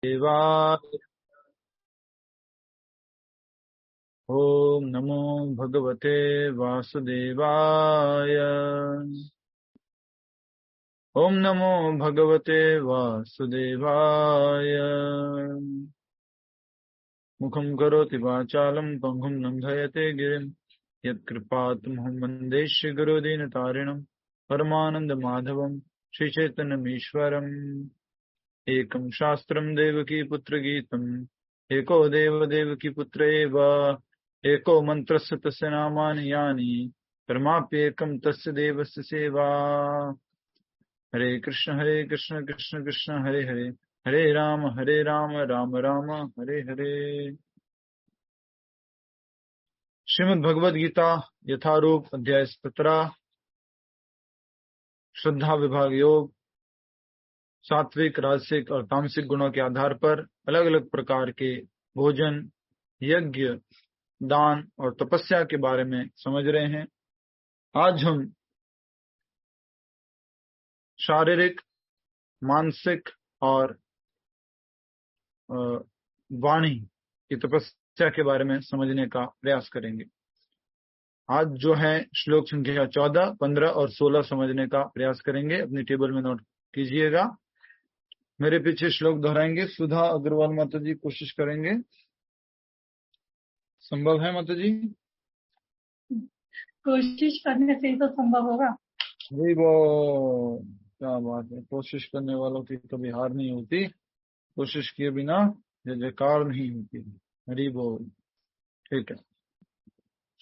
देवाय। ओम नमो भगवते वासुदेवाय। ओम नमो भगवते वासुदेवाय। मुखं करोति वाचालं पंगुं लंघयते गिरिं यत्कृपातमहं वन्दे श्रीगुरुदीनतारिणं परमानंद माधवं श्रीचैतन्यमीश्वरम्। एकं शास्त्रं देवकी पुत्र गीतम् एको देव देवकी पुत्र एव एको मन्त्रस्य तस्य नामानि यानि परमाप्येकं तस्य देवस्य सेवा। हरे कृष्ण कृष्ण कृष्ण हरे हरे हरे राम राम राम हरे हरे। श्रीमद् भगवद गीता यथारूप अध्याय 17 श्रद्धा विभाग योग। सात्विक राजसिक और तामसिक गुणों के आधार पर अलग अलग प्रकार के भोजन, यज्ञ, दान और तपस्या के बारे में समझ रहे हैं। आज हम शारीरिक, मानसिक और वाणी की तपस्या के बारे में समझने का प्रयास करेंगे। आज जो है श्लोक संख्या 14, 15 और 16 समझने का प्रयास करेंगे। अपनी टेबल में नोट कीजिएगा। मेरे पीछे श्लोक दोहराएंगे। सुधा अग्रवाल माता जी कोशिश करेंगे। संभव है माता जी? कोशिश करने से ही तो संभव होगा। जी वो क्या बात है, कोशिश करने वालों की कभी हार नहीं होती, कोशिश किए बिना जय जयकार नहीं होती। हरि बोल। ठीक है,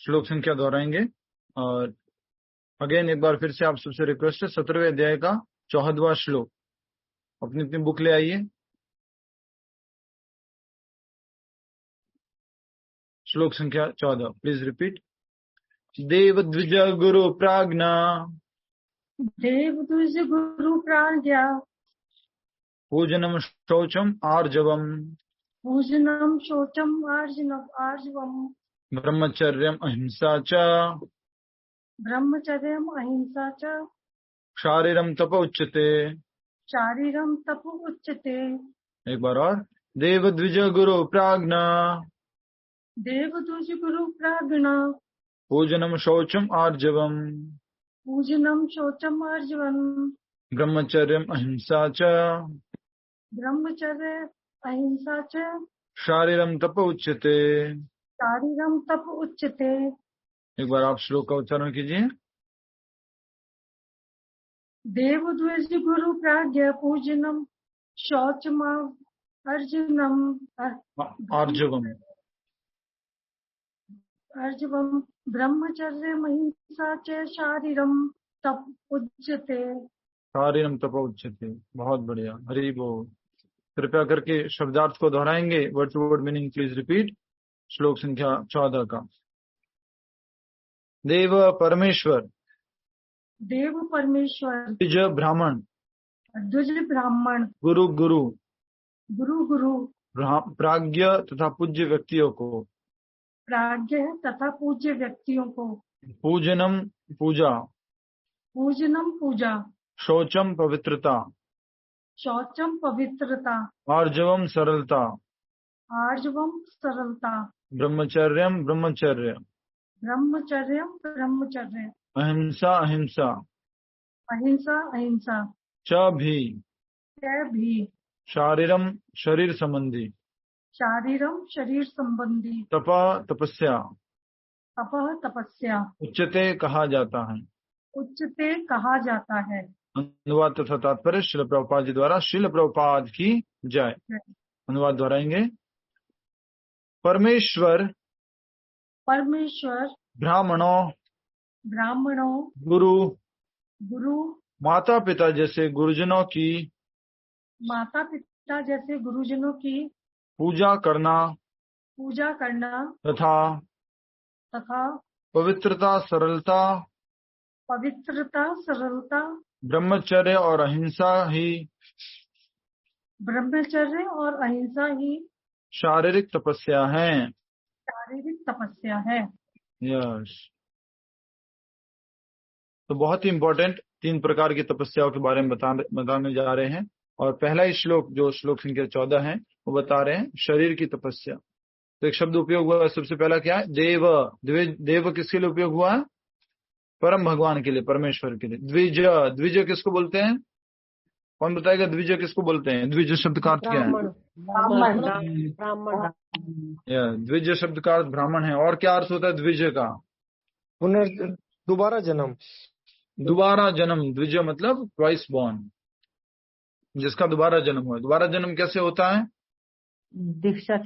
श्लोक संख्या दोहराएंगे। और अगेन एक बार फिर से आप सबसे रिक्वेस्ट है, 17वें अध्याय का 14वां श्लोक अपनी अपनी बुक ले आइए। श्लोक संख्या 14, प्लीज रिपीट। देव द्विज गुरु प्राज्ञा देवदुज गुरु प्राज्ञा पूजनम शौचम आर्जवम पूजनम शौचम आर्जवम ब्रह्मचर्यम अहिंसा च ब्रह्मचर्यम अहिंसा च शारीरम तप उच्यते। शारीरम तप उच्यते। एक बार और। देव द्विज गुरु प्राज्ञा देवदुज गुरु प्राज्ञा पूजनम शौचम आर्जवम पूजनम शौचम आर्जवम ब्रह्मचर्यम अहिंसा च ब्रह्मचर्य अहिंसा च शारीरम तप उच्यते। शारीरम तप उच्यते। एक बार आप श्लोक का उच्चारण कीजिए। देवद्विज गुरु प्राज्ञा पूजनम शौचम आर्जवम अर्जवम ब्रह्मचर्य अहिंसा च शारीरम तप उच्यते। शारीरम तप उच्यते। बहुत बढ़िया, हरि बोल। कृपया करके शब्दार्थ को दोहराएंगे। Word to word meaning please repeat. श्लोक संख्या 14 का। देव परमेश्वर, देव परमेश्वर, द्विज ब्राह्मण, द्विज ब्राह्मण, गुरु गुरु, गुरु गुरु, प्राज्ञ तथा पूज्य व्यक्तियों को, प्राज्ञ तथा पूज्य व्यक्तियों को, पूजनम पूजा, पूजनम पूजा, शौचम पवित्रता, शौचम पवित्रता, आर्जवम सरलता, आर्जवम सरलता, ब्रह्मचर्यम ब्रह्मचर्य, ब्रह्मचर्यम ब्रह्मचर्य, अहिंसा अहिंसा, अहिंसा अहिंसा, च भी, शारीरम शरीर संबंधी, शारीरम शरीर संबंधी, तपा तपस्या, तपः तपस्या, उच्चते कहा जाता है। उच्चते कहा जाता है। अनुवाद तथा तात्पर्य श्रील प्रभुपाद जी द्वारा। श्रील प्रभुपाद की जय। अनुवाद दोहराएंगे। परमेश्वर, परमेश्वर, ब्राह्मणों, ब्राह्मणों, गुरु, गुरु, माता पिता जैसे गुरुजनों की, माता पिता जैसे गुरुजनों की पूजा करना तथा पवित्रता सरलता, ब्रह्मचर्य और अहिंसा ही शारीरिक तपस्या है। यस, तो बहुत ही इम्पोर्टेंट 3 प्रकार की तपस्याओं के बारे में बताने जा रहे हैं। और पहला ही श्लोक जो श्लोक संख्या 14 है वो बता रहे हैं शरीर की तपस्या। तो एक शब्द उपयोग हुआ है, सबसे पहला क्या है, देव। देव किसके लिए उपयोग हुआ है, परम भगवान के लिए, परमेश्वर के लिए। द्विज, द्विज किसको बोलते हैं, कौन बताएगा द्विज किसको बोलते हैं, द्विज शब्द का अर्थ क्या है, ब्राह्मण। द्विज शब्द का अर्थ ब्राह्मण है। और क्या अर्थ होता है द्विज का, दोबारा जन्म। दोबारा जन्म, द्विज मतलब ट्वाइस बॉर्न, जिसका दोबारा जन्म हुआ। दोबारा जन्म कैसे होता है, दीक्षा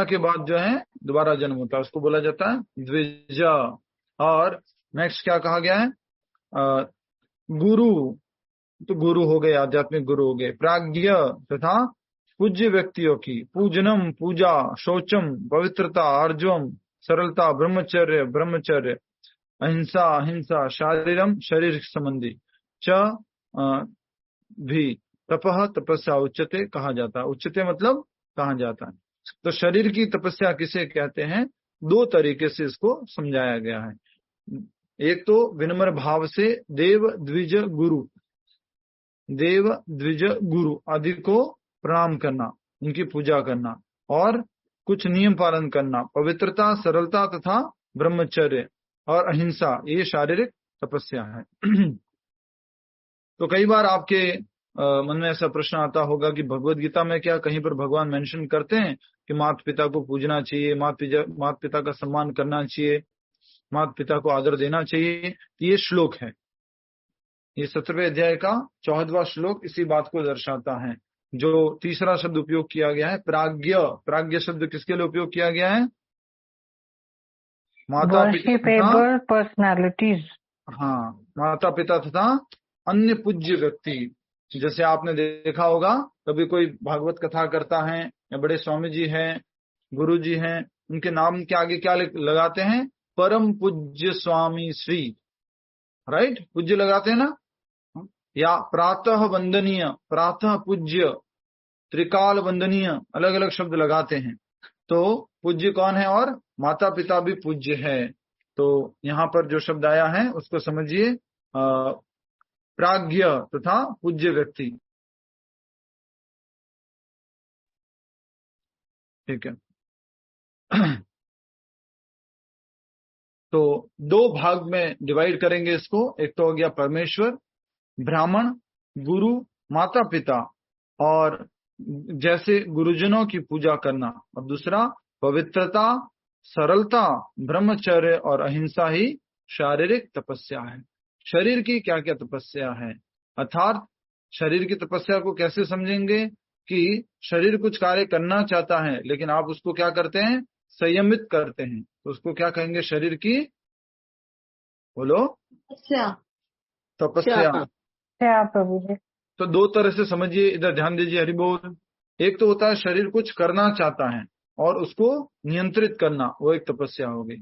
के बाद जो है दोबारा जन्म होता है, उसको बोला जाता है द्विज। और नेक्स्ट क्या कहा गया है, गुरु, तो गुरु हो गए, आध्यात्मिक गुरु हो गए। प्राज्ञ तथा पूज्य व्यक्तियों की, पूजनम पूजा, शौचम पवित्रता, आर्जवम सरलता, ब्रह्मचर्य, अहिंसा अहिंसा, शारीरम शरीर संबंधी, च भी तपह तपस्या उच्चते कहा जाता है। उच्चते मतलब कहा जाता है। तो शरीर की तपस्या किसे कहते हैं, दो तरीके से इसको समझाया गया है। एक तो विनम्र भाव से देव द्विज गुरु आदि को प्रणाम करना, उनकी पूजा करना, और कुछ नियम पालन करना, पवित्रता, सरलता तथा ब्रह्मचर्य और अहिंसा, ये शारीरिक तपस्या है। तो कई बार आपके मन में ऐसा प्रश्न आता होगा कि भगवत गीता में क्या कहीं पर भगवान मेंशन करते हैं कि माता पिता को पूजना चाहिए, माता पिता का सम्मान करना चाहिए, माता पिता को आदर देना चाहिए। तो ये श्लोक है, ये 17वें अध्याय का 14वां श्लोक इसी बात को दर्शाता है। जो तीसरा शब्द उपयोग किया गया है प्राज्ञ, प्राज्ञ शब्द किसके लिए उपयोग किया गया है, माता पिता, पर्सनालिटीज। हाँ, माता पिता तथा अन्य पूज्य व्यक्ति। जैसे आपने देखा होगा कभी कोई भागवत कथा करता है या बड़े स्वामी जी हैं, गुरु जी हैं, उनके नाम के आगे क्या लगाते हैं, परम पूज्य स्वामी श्री, राइट, पूज्य लगाते हैं ना, या प्रातः वंदनीय, प्रातः पूज्य, त्रिकाल वंदनीय, अलग अलग शब्द लगाते हैं। तो पूज्य कौन है, और माता पिता भी पूज्य है। तो यहाँ पर जो शब्द आया है उसको समझिए, प्राज्ञ तथा पूज्य व्यक्ति, ठीक है। तो दो भाग में डिवाइड करेंगे इसको, एक तो हो गया परमेश्वर, ब्राह्मण, गुरु, माता पिता और जैसे गुरुजनों की पूजा करना, और दूसरा पवित्रता, सरलता, ब्रह्मचर्य और अहिंसा ही शारीरिक तपस्या है। शरीर की क्या क्या तपस्या है, अर्थात शरीर की तपस्या को कैसे समझेंगे कि शरीर कुछ कार्य करना चाहता है लेकिन आप उसको क्या करते हैं, संयमित करते हैं, तो उसको क्या कहेंगे, शरीर की, बोलो, तपस्या। प्रभु जी। तो दो तरह से समझिए, इधर ध्यान दीजिए, हरि बोल। एक तो होता है शरीर कुछ करना चाहता है और उसको नियंत्रित करना, वो एक तपस्या हो गई।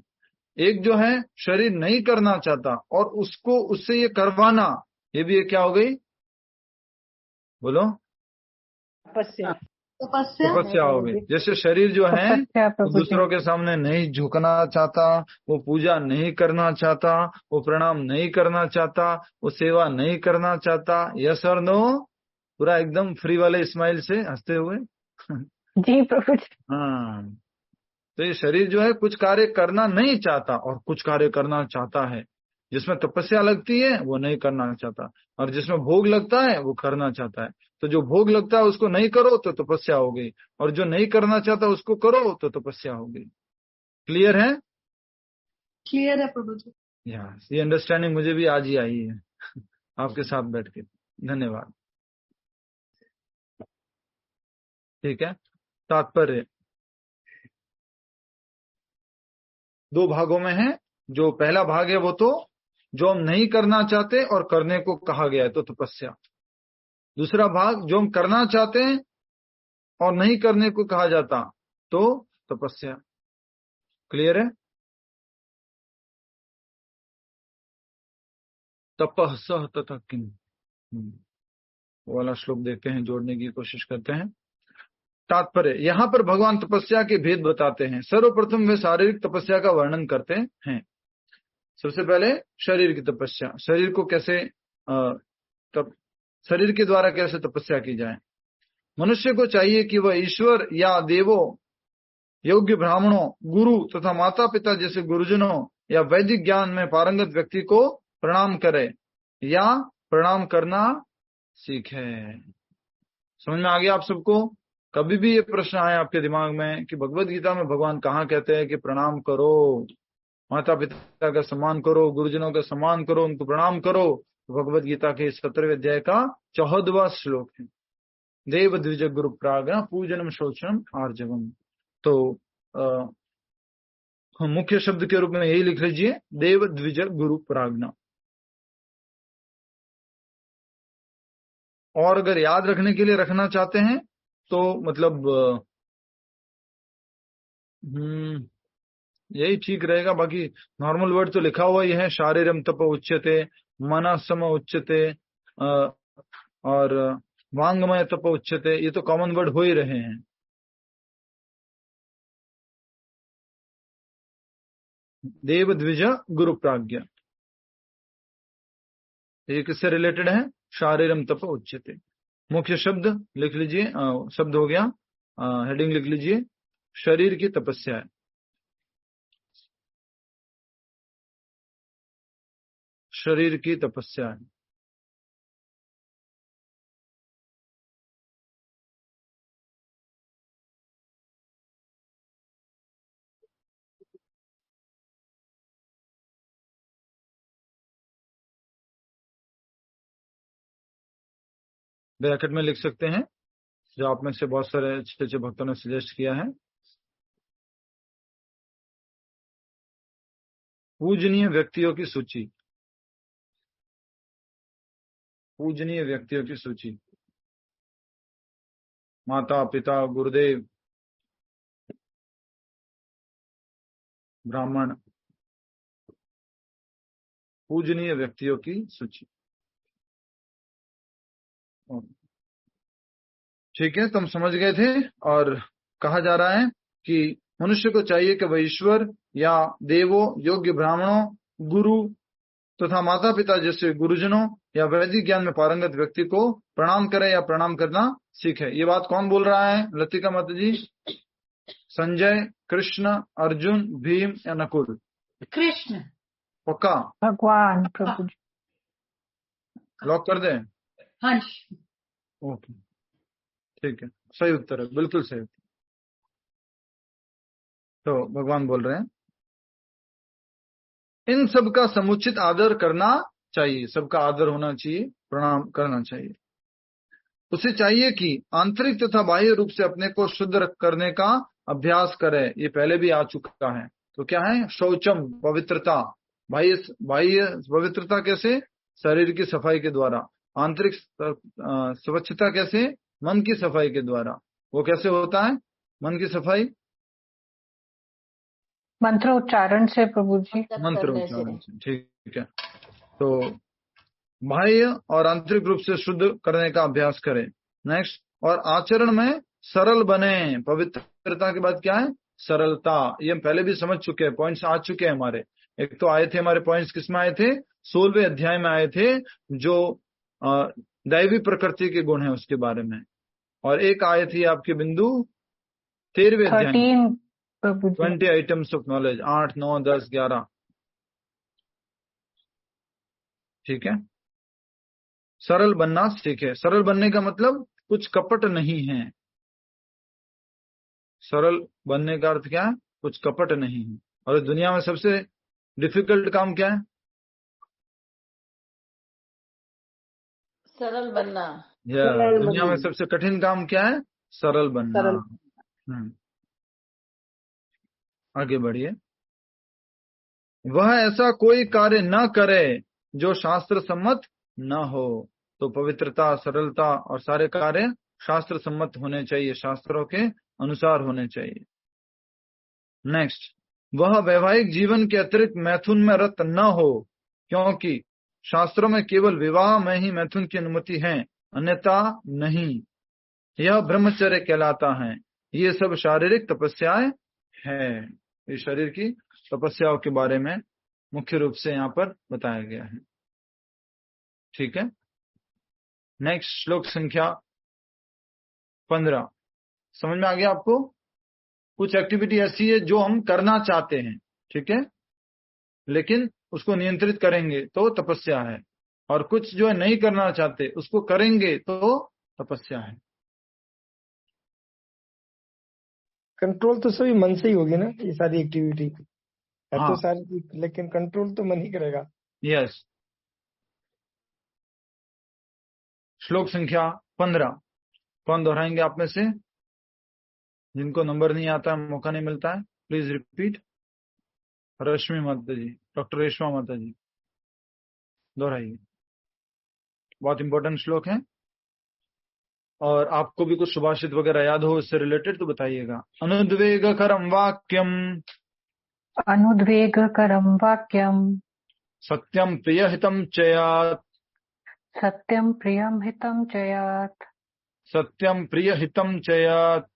एक जो है शरीर नहीं करना चाहता और उसको उससे ये करवाना, ये भी एक क्या हो गई, बोलो, तपस्या हो गई। जैसे शरीर जो है वो दूसरों के सामने नहीं झुकना चाहता, वो पूजा नहीं करना चाहता, वो प्रणाम नहीं करना चाहता, वो सेवा नहीं करना चाहता, यस और नो, पूरा एकदम फ्री वाले स्माइल से हंसते हुए जी प्रभु। हाँ, तो ये शरीर जो है कुछ कार्य करना नहीं चाहता और कुछ कार्य करना चाहता है। जिसमें तपस्या लगती है वो नहीं करना चाहता, और जिसमें भोग लगता है वो करना चाहता है। तो जो भोग लगता है उसको नहीं करो तो तपस्या हो गई, और जो नहीं करना चाहता उसको करो तो तपस्या हो गई। क्लियर है? क्लियर है प्रभु जी। यस, ये अंडरस्टैंडिंग मुझे भी आज ही आई है आपके साथ बैठ के। धन्यवाद। ठीक है, तात्पर्य दो भागों में है। जो पहला भाग है वो तो जो हम नहीं करना चाहते और करने को कहा गया है, तो तपस्या। दूसरा भाग जो हम करना चाहते हैं और नहीं करने को कहा जाता, तो तपस्या। क्लियर है? तपः सह तथा किम, वो वाला श्लोक देखते हैं, जोड़ने की कोशिश करते हैं। तात्पर्य, यहाँ पर भगवान तपस्या के भेद बताते हैं। सर्वप्रथम वे शारीरिक तपस्या का वर्णन करते हैं। सबसे पहले शरीर की तपस्या, शरीर को कैसे शरीर के द्वारा कैसे तपस्या की जाए। मनुष्य को चाहिए कि वह ईश्वर या देवों, योग्य ब्राह्मणों, गुरु तथा माता पिता जैसे गुरुजनों या वैदिक ज्ञान में पारंगत व्यक्ति को प्रणाम करे या प्रणाम करना सीखे। समझ में आ गया आप सबको? कभी भी ये प्रश्न आए आपके दिमाग में कि भगवत गीता में भगवान कहाँ कहते हैं कि प्रणाम करो, माता पिता का सम्मान करो, गुरुजनों का सम्मान करो, उनको प्रणाम करो। भगवत गीता के 17वें अध्याय का 14वां श्लोक है, देव द्विज गुरु प्राज्ञा पूजनम शोचनम आर्जवम। तो मुख्य शब्द के रूप में यही लिख लीजिए, देव द्विज गुरु प्राज्ञा। और अगर याद रखने के लिए रखना चाहते हैं तो मतलब यही ठीक रहेगा। बाकी नॉर्मल वर्ड तो लिखा हुआ ही है, शारीरम तप उच्यते, मना सम उच्यते और वांगमय तप उच्यते, ये तो कॉमन वर्ड हो ही रहे हैं। देव द्विज गुरु प्राज्ञा, ये किससे रिलेटेड है? शारीरम तप उच्यते। मुख्य शब्द लिख लीजिए, शब्द हो गया, हेडिंग लिख लीजिए, शरीर की तपस्या है। शरीर की तपस्या है। ब्रैकेट में लिख सकते हैं, जो आप में से बहुत सारे अच्छे अच्छे भक्तों ने सजेस्ट किया है। पूजनीय व्यक्तियों की सूची, पूजनीय व्यक्तियों की सूची, माता पिता गुरुदेव ब्राह्मण, पूजनीय व्यक्तियों की सूची। ठीक है, तो हम समझ गए थे। और कहा जा रहा है कि मनुष्य को चाहिए कि वह ईश्वर या देवों, योग्य ब्राह्मणों, गुरु तथा माता पिता जैसे गुरुजनों या वैदिक ज्ञान में पारंगत व्यक्ति को प्रणाम करे या प्रणाम करना सीखे। ये बात कौन बोल रहा है लतिका माता जी? संजय, कृष्ण, अर्जुन, भीम या नकुल? कृष्ण। पक्का? भगवान प्रभु जी। लॉक कर दें? हाँ। ओके, ठीक है, सही उत्तर है, बिल्कुल सही। तो भगवान बोल रहे हैं इन सब का समुचित आदर करना चाहिए, सबका आदर होना चाहिए, प्रणाम करना चाहिए। उसे चाहिए कि आंतरिक तथा बाह्य रूप से अपने को शुद्ध करने का अभ्यास करे। ये पहले भी आ चुका है। तो क्या है? शौचम, पवित्रता। बाह्य बाह्य पवित्रता कैसे? शरीर की सफाई के द्वारा। आंतरिक स्वच्छता कैसे? मन की सफाई के द्वारा। वो कैसे होता है मन की सफाई? मंत्र उच्चारण से प्रभु जी। मंत्र उच्चारण से, ठीक है। तो बाह्य और आंतरिक रूप से शुद्ध करने का अभ्यास करें। नेक्स्ट, और आचरण में सरल बने। पवित्रता के बाद क्या है? सरलता। ये हम पहले भी समझ चुके हैं, पॉइंट्स आ चुके हैं हमारे। एक तो आए थे हमारे पॉइंट्स, किसमें आए थे? 16वें अध्याय में आए थे, जो दैवी प्रकृति के गुण है उसके बारे में। और एक आए थी आपके बिंदु 13वें अध्याय में, 20 आइटम्स ऑफ नॉलेज, 8, 9, 10, 11। ठीक है, सरल बनना सीखे। सरल बनने का मतलब कुछ कपट नहीं है। सरल बनने का अर्थ क्या है? कुछ कपट नहीं है। और दुनिया में सबसे डिफिकल्ट काम क्या है? सरल बनना। दुनिया में सबसे कठिन काम क्या है? सरल बनना। आगे बढ़िए। वह ऐसा कोई कार्य न करे जो शास्त्र सम्मत न हो। तो पवित्रता, सरलता और सारे कार्य शास्त्र सम्मत होने चाहिए, शास्त्रों के अनुसार होने चाहिए। नेक्स्ट, वह वैवाहिक जीवन के अतिरिक्त मैथुन में रत न हो, क्योंकि शास्त्रों में केवल विवाह में ही मैथुन की अनुमति है, अन्यथा नहीं। यह ब्रह्मचर्य कहलाता है। ये सब शारीरिक तपस्याएं है। ये शरीर की तपस्याओं के बारे में मुख्य रूप से यहाँ पर बताया गया है। ठीक है, नेक्स्ट श्लोक संख्या 15। समझ में आ गया आपको? कुछ एक्टिविटी ऐसी है जो हम करना चाहते हैं, ठीक है, लेकिन उसको नियंत्रित करेंगे तो तपस्या है, और कुछ जो है नहीं करना चाहते उसको करेंगे तो तपस्या है। कंट्रोल तो सभी मन से ही होगी ना, ये सारी एक्टिविटी है हाँ, तो सारी, लेकिन कंट्रोल तो मन ही करेगा। यस। श्लोक संख्या 15 कौन दोहराएंगे आप में से? जिनको नंबर नहीं आता है, मौका नहीं मिलता है, प्लीज रिपीट। रश्मि माता जी, डॉक्टर रेशमा माता जी, दोहराइए। बहुत इंपॉर्टेंट श्लोक है, और आपको भी कुछ सुभाषित वगैरह याद हो इससे रिलेटेड तो बताइएगा। अनुद्वेगकरं वाक्यम अनुद्वेगकरं वाक्यं सत्यम प्रियहितं चयात् सत्यं प्रियं हितं चयात् सत्यम प्रियहितं चयात्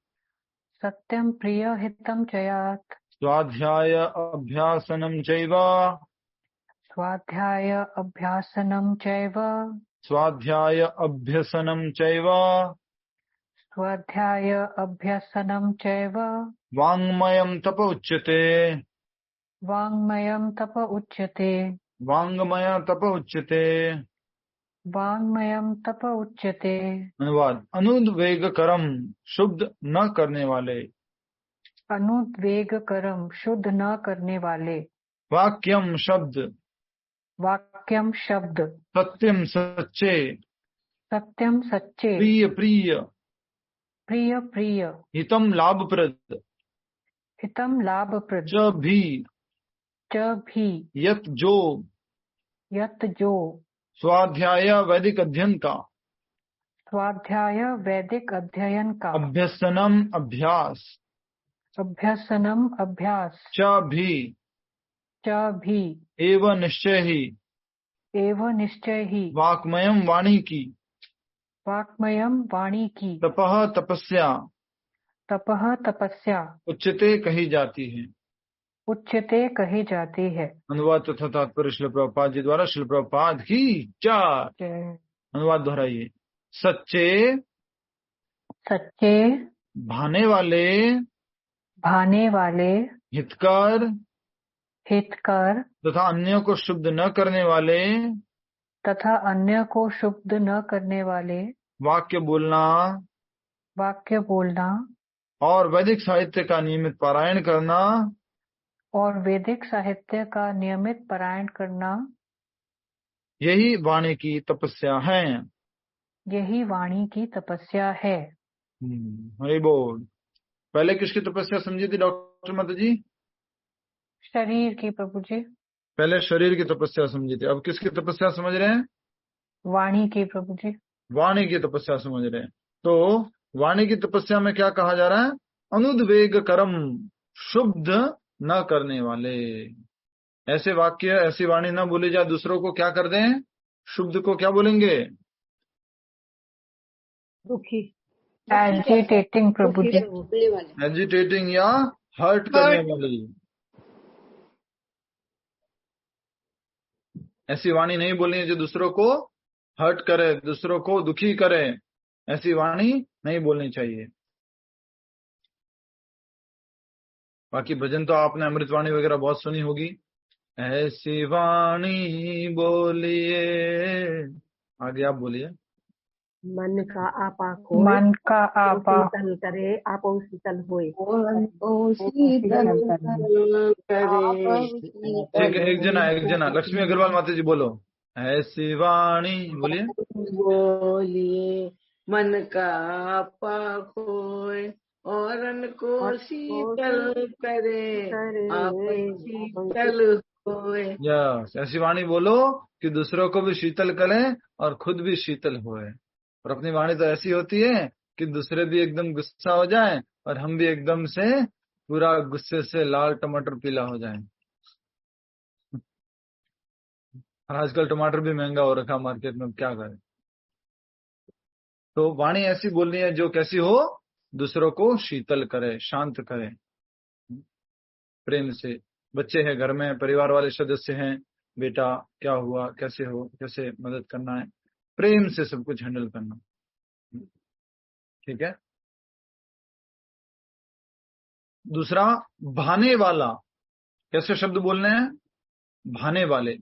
सत्यं प्रियहितं चयात् स्वाध्याय अभ्यासनं चैव स्वाध्याय अभ्यासनं चैव स्वाध्याय अभ्यसनं चैव स्वाध्याय अभ्यसनं चैव वाङ्मयं तप उच्यते वाङ्मयं तप उच्यते वाङ्मय तप उच्यते। वाङ्मयं तप उच्यते। अनुवाद। अनुद्वेगकरम शुद्ध न करने वाले, अनुद्वेगकरम शुद्ध न करने वाले, वाक्यम शब्द, वाक्यम शब्द, सत्यम सच्चे, सत्यम सच्चे, प्रिय प्रिय, प्रिय प्रिय, हितम लाभप्रद, हितम लाभप्रद, च भी, च भी, यत जो, यत जो, स्वाध्याय वैदिक अध्ययन का, स्वाध्याय वैदिक अध्ययन का, अभ्यसनम अभ्यास, अभ्यसनम अभ्यास, च भी, च भी, एवं निश्चय ही, एवं निश्चय ही, वाक्मयम वाणी की, वाक्मयम वाणी की, तपः तपस्या, तपः तपस्या, उच्चते कही जाती है। उच्चते कही जाती है। अनुवाद तथा तात्पर्य श्रील प्रभुपाद जी द्वारा। श्रील प्रभुपाद की जय। जय। अनुवाद दोहराइए। सच्चे, सच्चे, भाने वाले, भाने वाले, हितकर हितकर तथा अन्यों को शुद्ध न करने वाले, तथा अन्य को शुद्ध न करने वाले, वाक्य बोलना वाक्य बोलना और वैदिक साहित्य का नियमित पारायण करना, और वैदिक साहित्य का नियमित पारायण करना, यही वाणी की तपस्या है। यही वाणी की तपस्या है। हरि बोल। पहले किसकी तपस्या समझी थी डॉक्टर माता जी? शरीर की प्रभु जी। पहले शरीर की तपस्या समझी थी, अब किसकी तपस्या समझ रहे हैं? वाणी की प्रभु जी। वाणी की तपस्या समझ रहे हैं। तो वाणी की तपस्या में क्या कहा जा रहा है? अनुद्वेग कर्म, शुद्ध न करने वाले। ऐसे वाक्य, ऐसी वाणी न बोली जाए दूसरों को क्या कर दें? शुद्ध को क्या बोलेंगे? दुखी, एजिटेटिंग प्रभु जी। एजिटेटिंग या हर्ट करने वाली। ऐसी वाणी नहीं बोलनी है जो दूसरों को हर्ट करे, दूसरों को दुखी करे। ऐसी वाणी नहीं बोलनी चाहिए। बाकी भजन तो आपने अमृतवाणी वगैरह बहुत सुनी होगी। ऐसी वाणी बोलिए, आगे आप बोलिए। मन का आपा खोए, मन का आपा शीतल करे, आपो शीतल होए। एक जना लक्ष्मी अग्रवाल माता जी बोलो। ऐसी वाणी बोलिए। बोलिए, मन का आपा खोए और को शीतल करे, आप शीतल होए। यस, ऐसी वाणी बोलो कि दूसरों को भी शीतल करें और खुद भी शीतल होए। और अपनी वाणी तो ऐसी होती है कि दूसरे भी एकदम गुस्सा हो जाएं और हम भी एकदम से पूरा गुस्से से लाल टमाटर पीला हो जाएं। आजकल टमाटर भी महंगा हो रखा मार्केट में, क्या करें। तो वाणी ऐसी बोलनी है जो कैसी हो? दूसरों को शीतल करे, शांत करे, प्रेम से। बच्चे हैं घर में, परिवार वाले सदस्य हैं, बेटा क्या हुआ, कैसे हो, कैसे मदद करना है, प्रेम से सब कुछ हैंडल करना। ठीक है। दूसरा, भाने वाला। कैसे शब्द बोलने हैं? भाने वाले।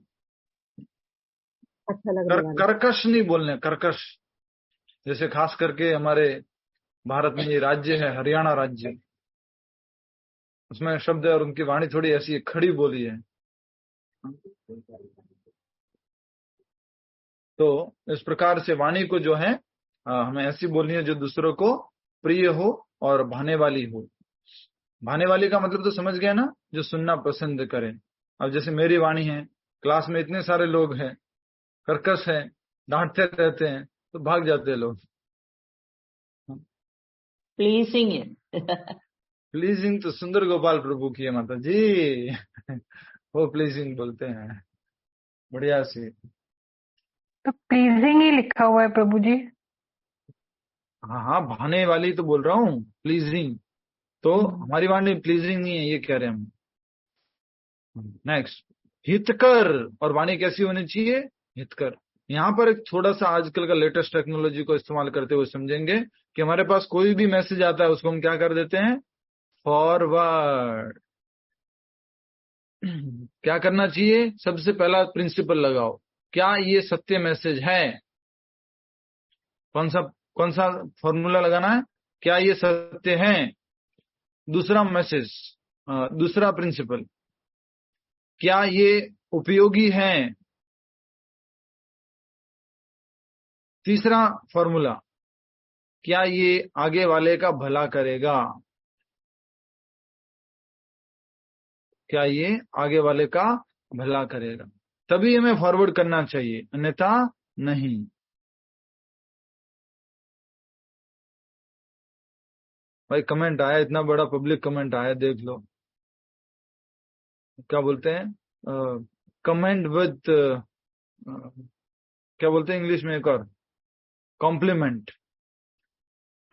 अच्छा लगने वाला। कर्कश नहीं बोलने, कर्कश। जैसे खास करके हमारे भारत में ये राज्य है हरियाणा राज्य, उसमें शब्द और उनकी वाणी थोड़ी ऐसी खड़ी बोली है। तो इस प्रकार से वाणी को जो है हमें ऐसी बोलनी है जो दूसरों को प्रिय हो और भाने वाली हो। भाने वाली का मतलब तो समझ गया ना, जो सुनना पसंद करें। अब जैसे मेरी वाणी है, क्लास में इतने सारे लोग हैं, कर्कश है, डांटते रहते हैं, तो भाग जाते हैं लोग। प्लीजिंग है। प्लीजिंग तो सुंदर गोपाल प्रभु की है माता जी। वो प्लीजिंग बोलते हैं बढ़िया से। तो प्लीजिंग ही लिखा हुआ है प्रभु जी। हाँ हाँ, भाने वाली तो बोल रहा हूँ, प्लीजिंग। तो हमारी वाणी प्लीजिंग नहीं है, ये कह रहे हैं हम। नेक्स्ट, हितकर। और वाणी कैसी होनी चाहिए? हितकर। यहाँ पर एक थोड़ा सा आजकल का लेटेस्ट टेक्नोलॉजी को इस्तेमाल करते हुए समझेंगे कि हमारे पास कोई भी मैसेज आता है उसको हम क्या कर देते हैं? फॉरवर्ड। क्या करना चाहिए? सबसे पहला प्रिंसिपल लगाओ, क्या ये सत्य मैसेज है? कौन सा फॉर्मूला लगाना है? क्या ये सत्य है? दूसरा मैसेज, दूसरा प्रिंसिपल, क्या ये उपयोगी है? तीसरा फॉर्मूला, क्या ये आगे वाले का भला करेगा? क्या ये आगे वाले का भला करेगा? तभी हमें फॉरवर्ड करना चाहिए, अन्यथा नहीं। भाई कमेंट आया, इतना बड़ा पब्लिक कमेंट आया, देख लो। क्या बोलते हैं? कमेंट विद, क्या बोलते हैं इंग्लिश में एक और, कॉम्प्लीमेंट।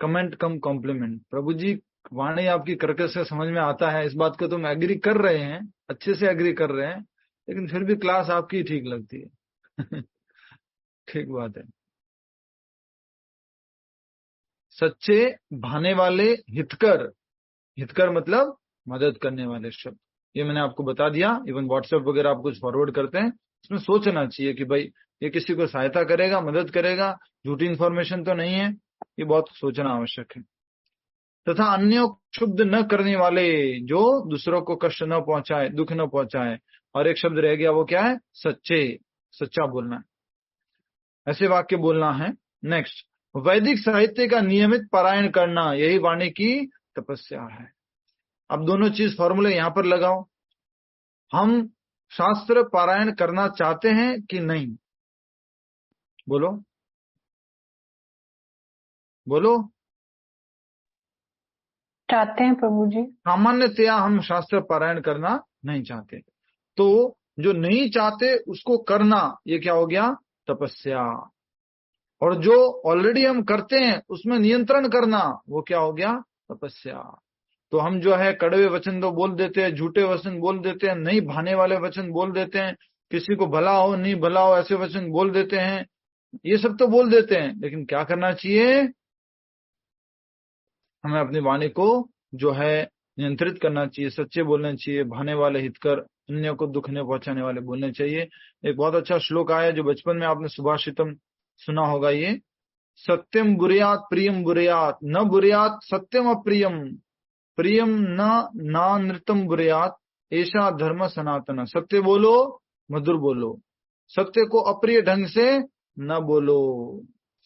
कमेंट कम कॉम्प्लीमेंट। प्रभु जी, वाणी आपकी कर्कश से समझ में आता है, इस बात को तुम एग्री कर रहे हैं, अच्छे से एग्री कर रहे हैं, लेकिन फिर भी क्लास आपकी ठीक लगती है। ठीक बात है। सच्चे, भाने वाले, हितकर। हितकर मतलब मदद करने वाले शब्द। ये मैंने आपको बता दिया। इवन व्हाट्सएप वगैरह आप कुछ फॉरवर्ड करते हैं, इसमें सोचना चाहिए कि भाई ये किसी को सहायता करेगा, मदद करेगा, झूठी इंफॉर्मेशन तो नहीं है। ये बहुत सोचना आवश्यक है। तथा अन्यों को क्षुब्ध न करने वाले, जो दूसरों को कष्ट न पहुंचाए, दुख न पहुंचाए। और एक शब्द रह गया, वो क्या है? सच्चे। सच्चा बोलना है, ऐसे वाक्य बोलना है। नेक्स्ट, वैदिक साहित्य का नियमित पारायण करना, यही वाणी की तपस्या है। अब दोनों चीज फॉर्मूले यहां पर लगाओ। हम शास्त्र पारायण करना चाहते हैं कि नहीं? बोलो बोलो। चाहते हैं प्रभु जी। सामान्यतया हम शास्त्र पारायण करना नहीं चाहते, तो जो नहीं चाहते उसको करना, ये क्या हो गया? तपस्या। और जो ऑलरेडी हम करते हैं उसमें नियंत्रण करना, वो क्या हो गया? तपस्या। तो हम जो है कड़वे वचन तो बोल देते हैं, झूठे वचन बोल देते हैं, नहीं भाने वाले वचन बोल देते हैं, किसी को भला हो नहीं भला हो ऐसे वचन बोल देते हैं, ये सब तो बोल देते हैं। लेकिन क्या करना चाहिए? हमें अपनी वाणी को जो है नियंत्रित करना चाहिए, सच्चे बोलने चाहिए, भाने वाले, हितकर, अन्य को दुख न पहुंचाने वाले बोलने चाहिए। एक बहुत अच्छा श्लोक आया जो बचपन में आपने सुभाषितम सुना होगा, ये सत्यम बुरियात प्रियम बुरियात न बुरियात सत्यम अप्रियम प्रियम न नृतम बुरियात ऐसा धर्म सनातन। सत्य बोलो, मधुर बोलो, सत्य को अप्रिय ढंग से न बोलो।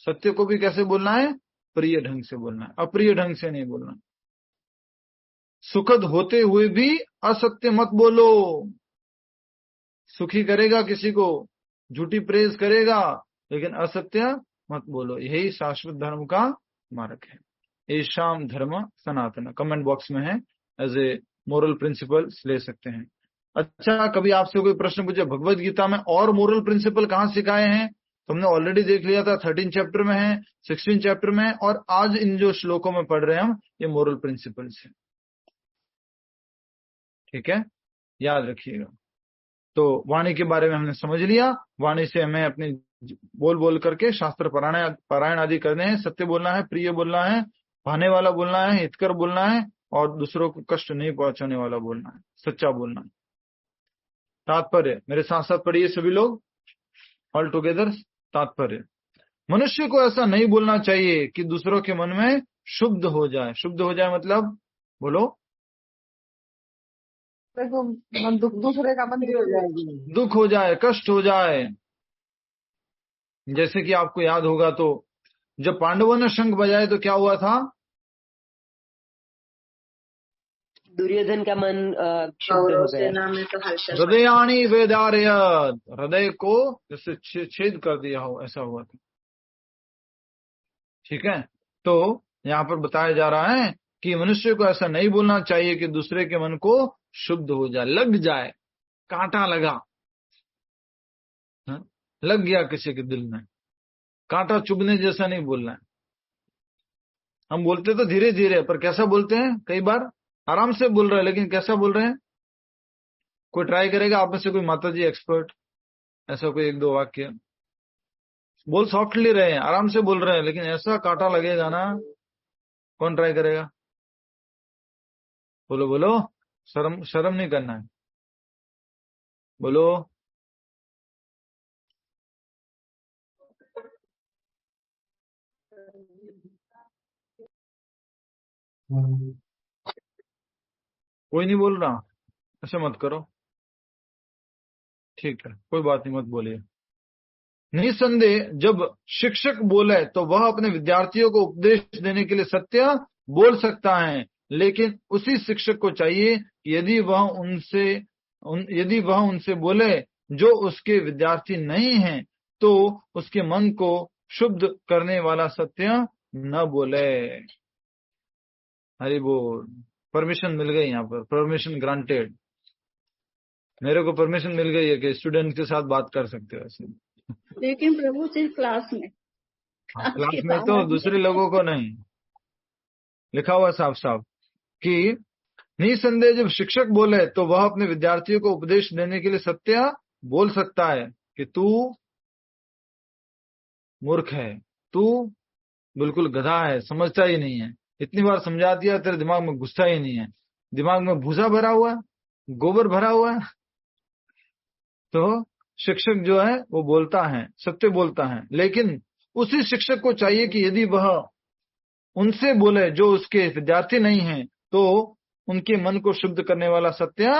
सत्य को भी कैसे बोलना है? प्रिय ढंग से बोलना है, अप्रिय ढंग से नहीं बोलना। सुखद होते हुए भी असत्य मत बोलो। सुखी करेगा किसी को, झूठी प्रेज करेगा, लेकिन असत्य मत बोलो। यही शाश्वत धर्म का मार्ग है। ऐशाम धर्म सनातन कमेंट बॉक्स में है, एज ए मोरल प्रिंसिपल ले सकते हैं। अच्छा, कभी आपसे कोई प्रश्न पूछे भगवत गीता में और मोरल प्रिंसिपल कहाँ सिखाए हैं? तो हमने ऑलरेडी देख लिया था, 13 चैप्टर में है, 16 चैप्टर में है, और आज इन जो श्लोकों में पढ़ रहे हैं हम, ये मोरल प्रिंसिपल्स है। ठीक है, याद रखिएगा। तो वाणी के बारे में हमने समझ लिया, वाणी से हमें अपने बोल बोल करके शास्त्र पारायण आदि करने हैं, सत्य बोलना है, प्रिय बोलना है, भाने वाला बोलना है, हितकर बोलना है, और दूसरों को कष्ट नहीं पहुंचाने वाला बोलना है, सच्चा बोलना है। तात्पर्य मेरे साथ साथ पढ़िए सभी लोग, ऑल टुगेदर। तात्पर्य, मनुष्य को ऐसा नहीं बोलना चाहिए कि दूसरों के मन में शुद्ध हो जाए। शुद्ध हो जाए मतलब बोलो, दूसरे का मन हो जाएगी, दुख हो जाए, कष्ट हो जाए। जैसे कि आपको याद होगा तो जब पांडवों ने शंख बजाए तो क्या हुआ था? दुर्योधन का मन शुद्ध हो कौरव गया। सेना में तो हर्षण हृदयाणी वेदारयत, हृदय को जैसे छेद कर दिया हो, ऐसा हुआ था। ठीक है, तो यहाँ पर बताया जा रहा है कि मनुष्य को ऐसा नहीं बोलना चाहिए कि दूसरे के मन को शुद्ध हो जाए, लग जाए, कांटा लगा, हाँ? लग गया किसी के दिल में, कांटा चुभने जैसा नहीं बोलना है। हम बोलते तो धीरे धीरे, पर कैसा बोलते हैं? कई बार आराम से बोल रहे हैं, लेकिन कैसा बोल रहे हैं? कोई ट्राई करेगा आप में से, कोई माता जी एक्सपर्ट, ऐसा कोई एक दो वाक्य बोल सॉफ्टली रहे हैं, आराम से बोल रहे हैं, लेकिन ऐसा कांटा लगेगा ना, कौन ट्राई करेगा? बोलो बोलो, शर्म शर्म नहीं करना है, बोलो। कोई नहीं बोल रहा, ऐसे मत करो, ठीक है, कोई बात नहीं, मत बोलिए। निसंदेह जब शिक्षक बोले तो वह अपने विद्यार्थियों को उपदेश देने के लिए सत्य बोल सकता है, लेकिन उसी शिक्षक को चाहिए कि यदि वह उनसे बोले जो उसके विद्यार्थी नहीं हैं, तो उसके मन को शुद्ध करने वाला सत्य न बोले। हरि बोल। परमिशन मिल गई, यहाँ पर परमिशन ग्रांटेड, मेरे को परमिशन मिल गई है कि स्टूडेंट के साथ बात कर सकते हो ऐसे। लेकिन प्रभु सिर्फ क्लास में, क्लास में तो दूसरे लोगों को नहीं। लिखा हुआ साफ साफ कि निसंदेह जब शिक्षक बोले तो वह अपने विद्यार्थियों को उपदेश देने के लिए सत्य बोल सकता है कि तू मूर्ख है, तू बिल्कुल गधा है, समझता ही नहीं है, इतनी बार समझा दिया, तेरे दिमाग में घुसता ही नहीं है, दिमाग में भूसा भरा हुआ है, गोबर भरा हुआ है। तो शिक्षक जो है वो बोलता है, सत्य बोलता है, लेकिन उसी शिक्षक को चाहिए कि यदि वह उनसे बोले जो उसके विद्यार्थी नहीं हैं, तो उनके मन को शुद्ध करने वाला सत्य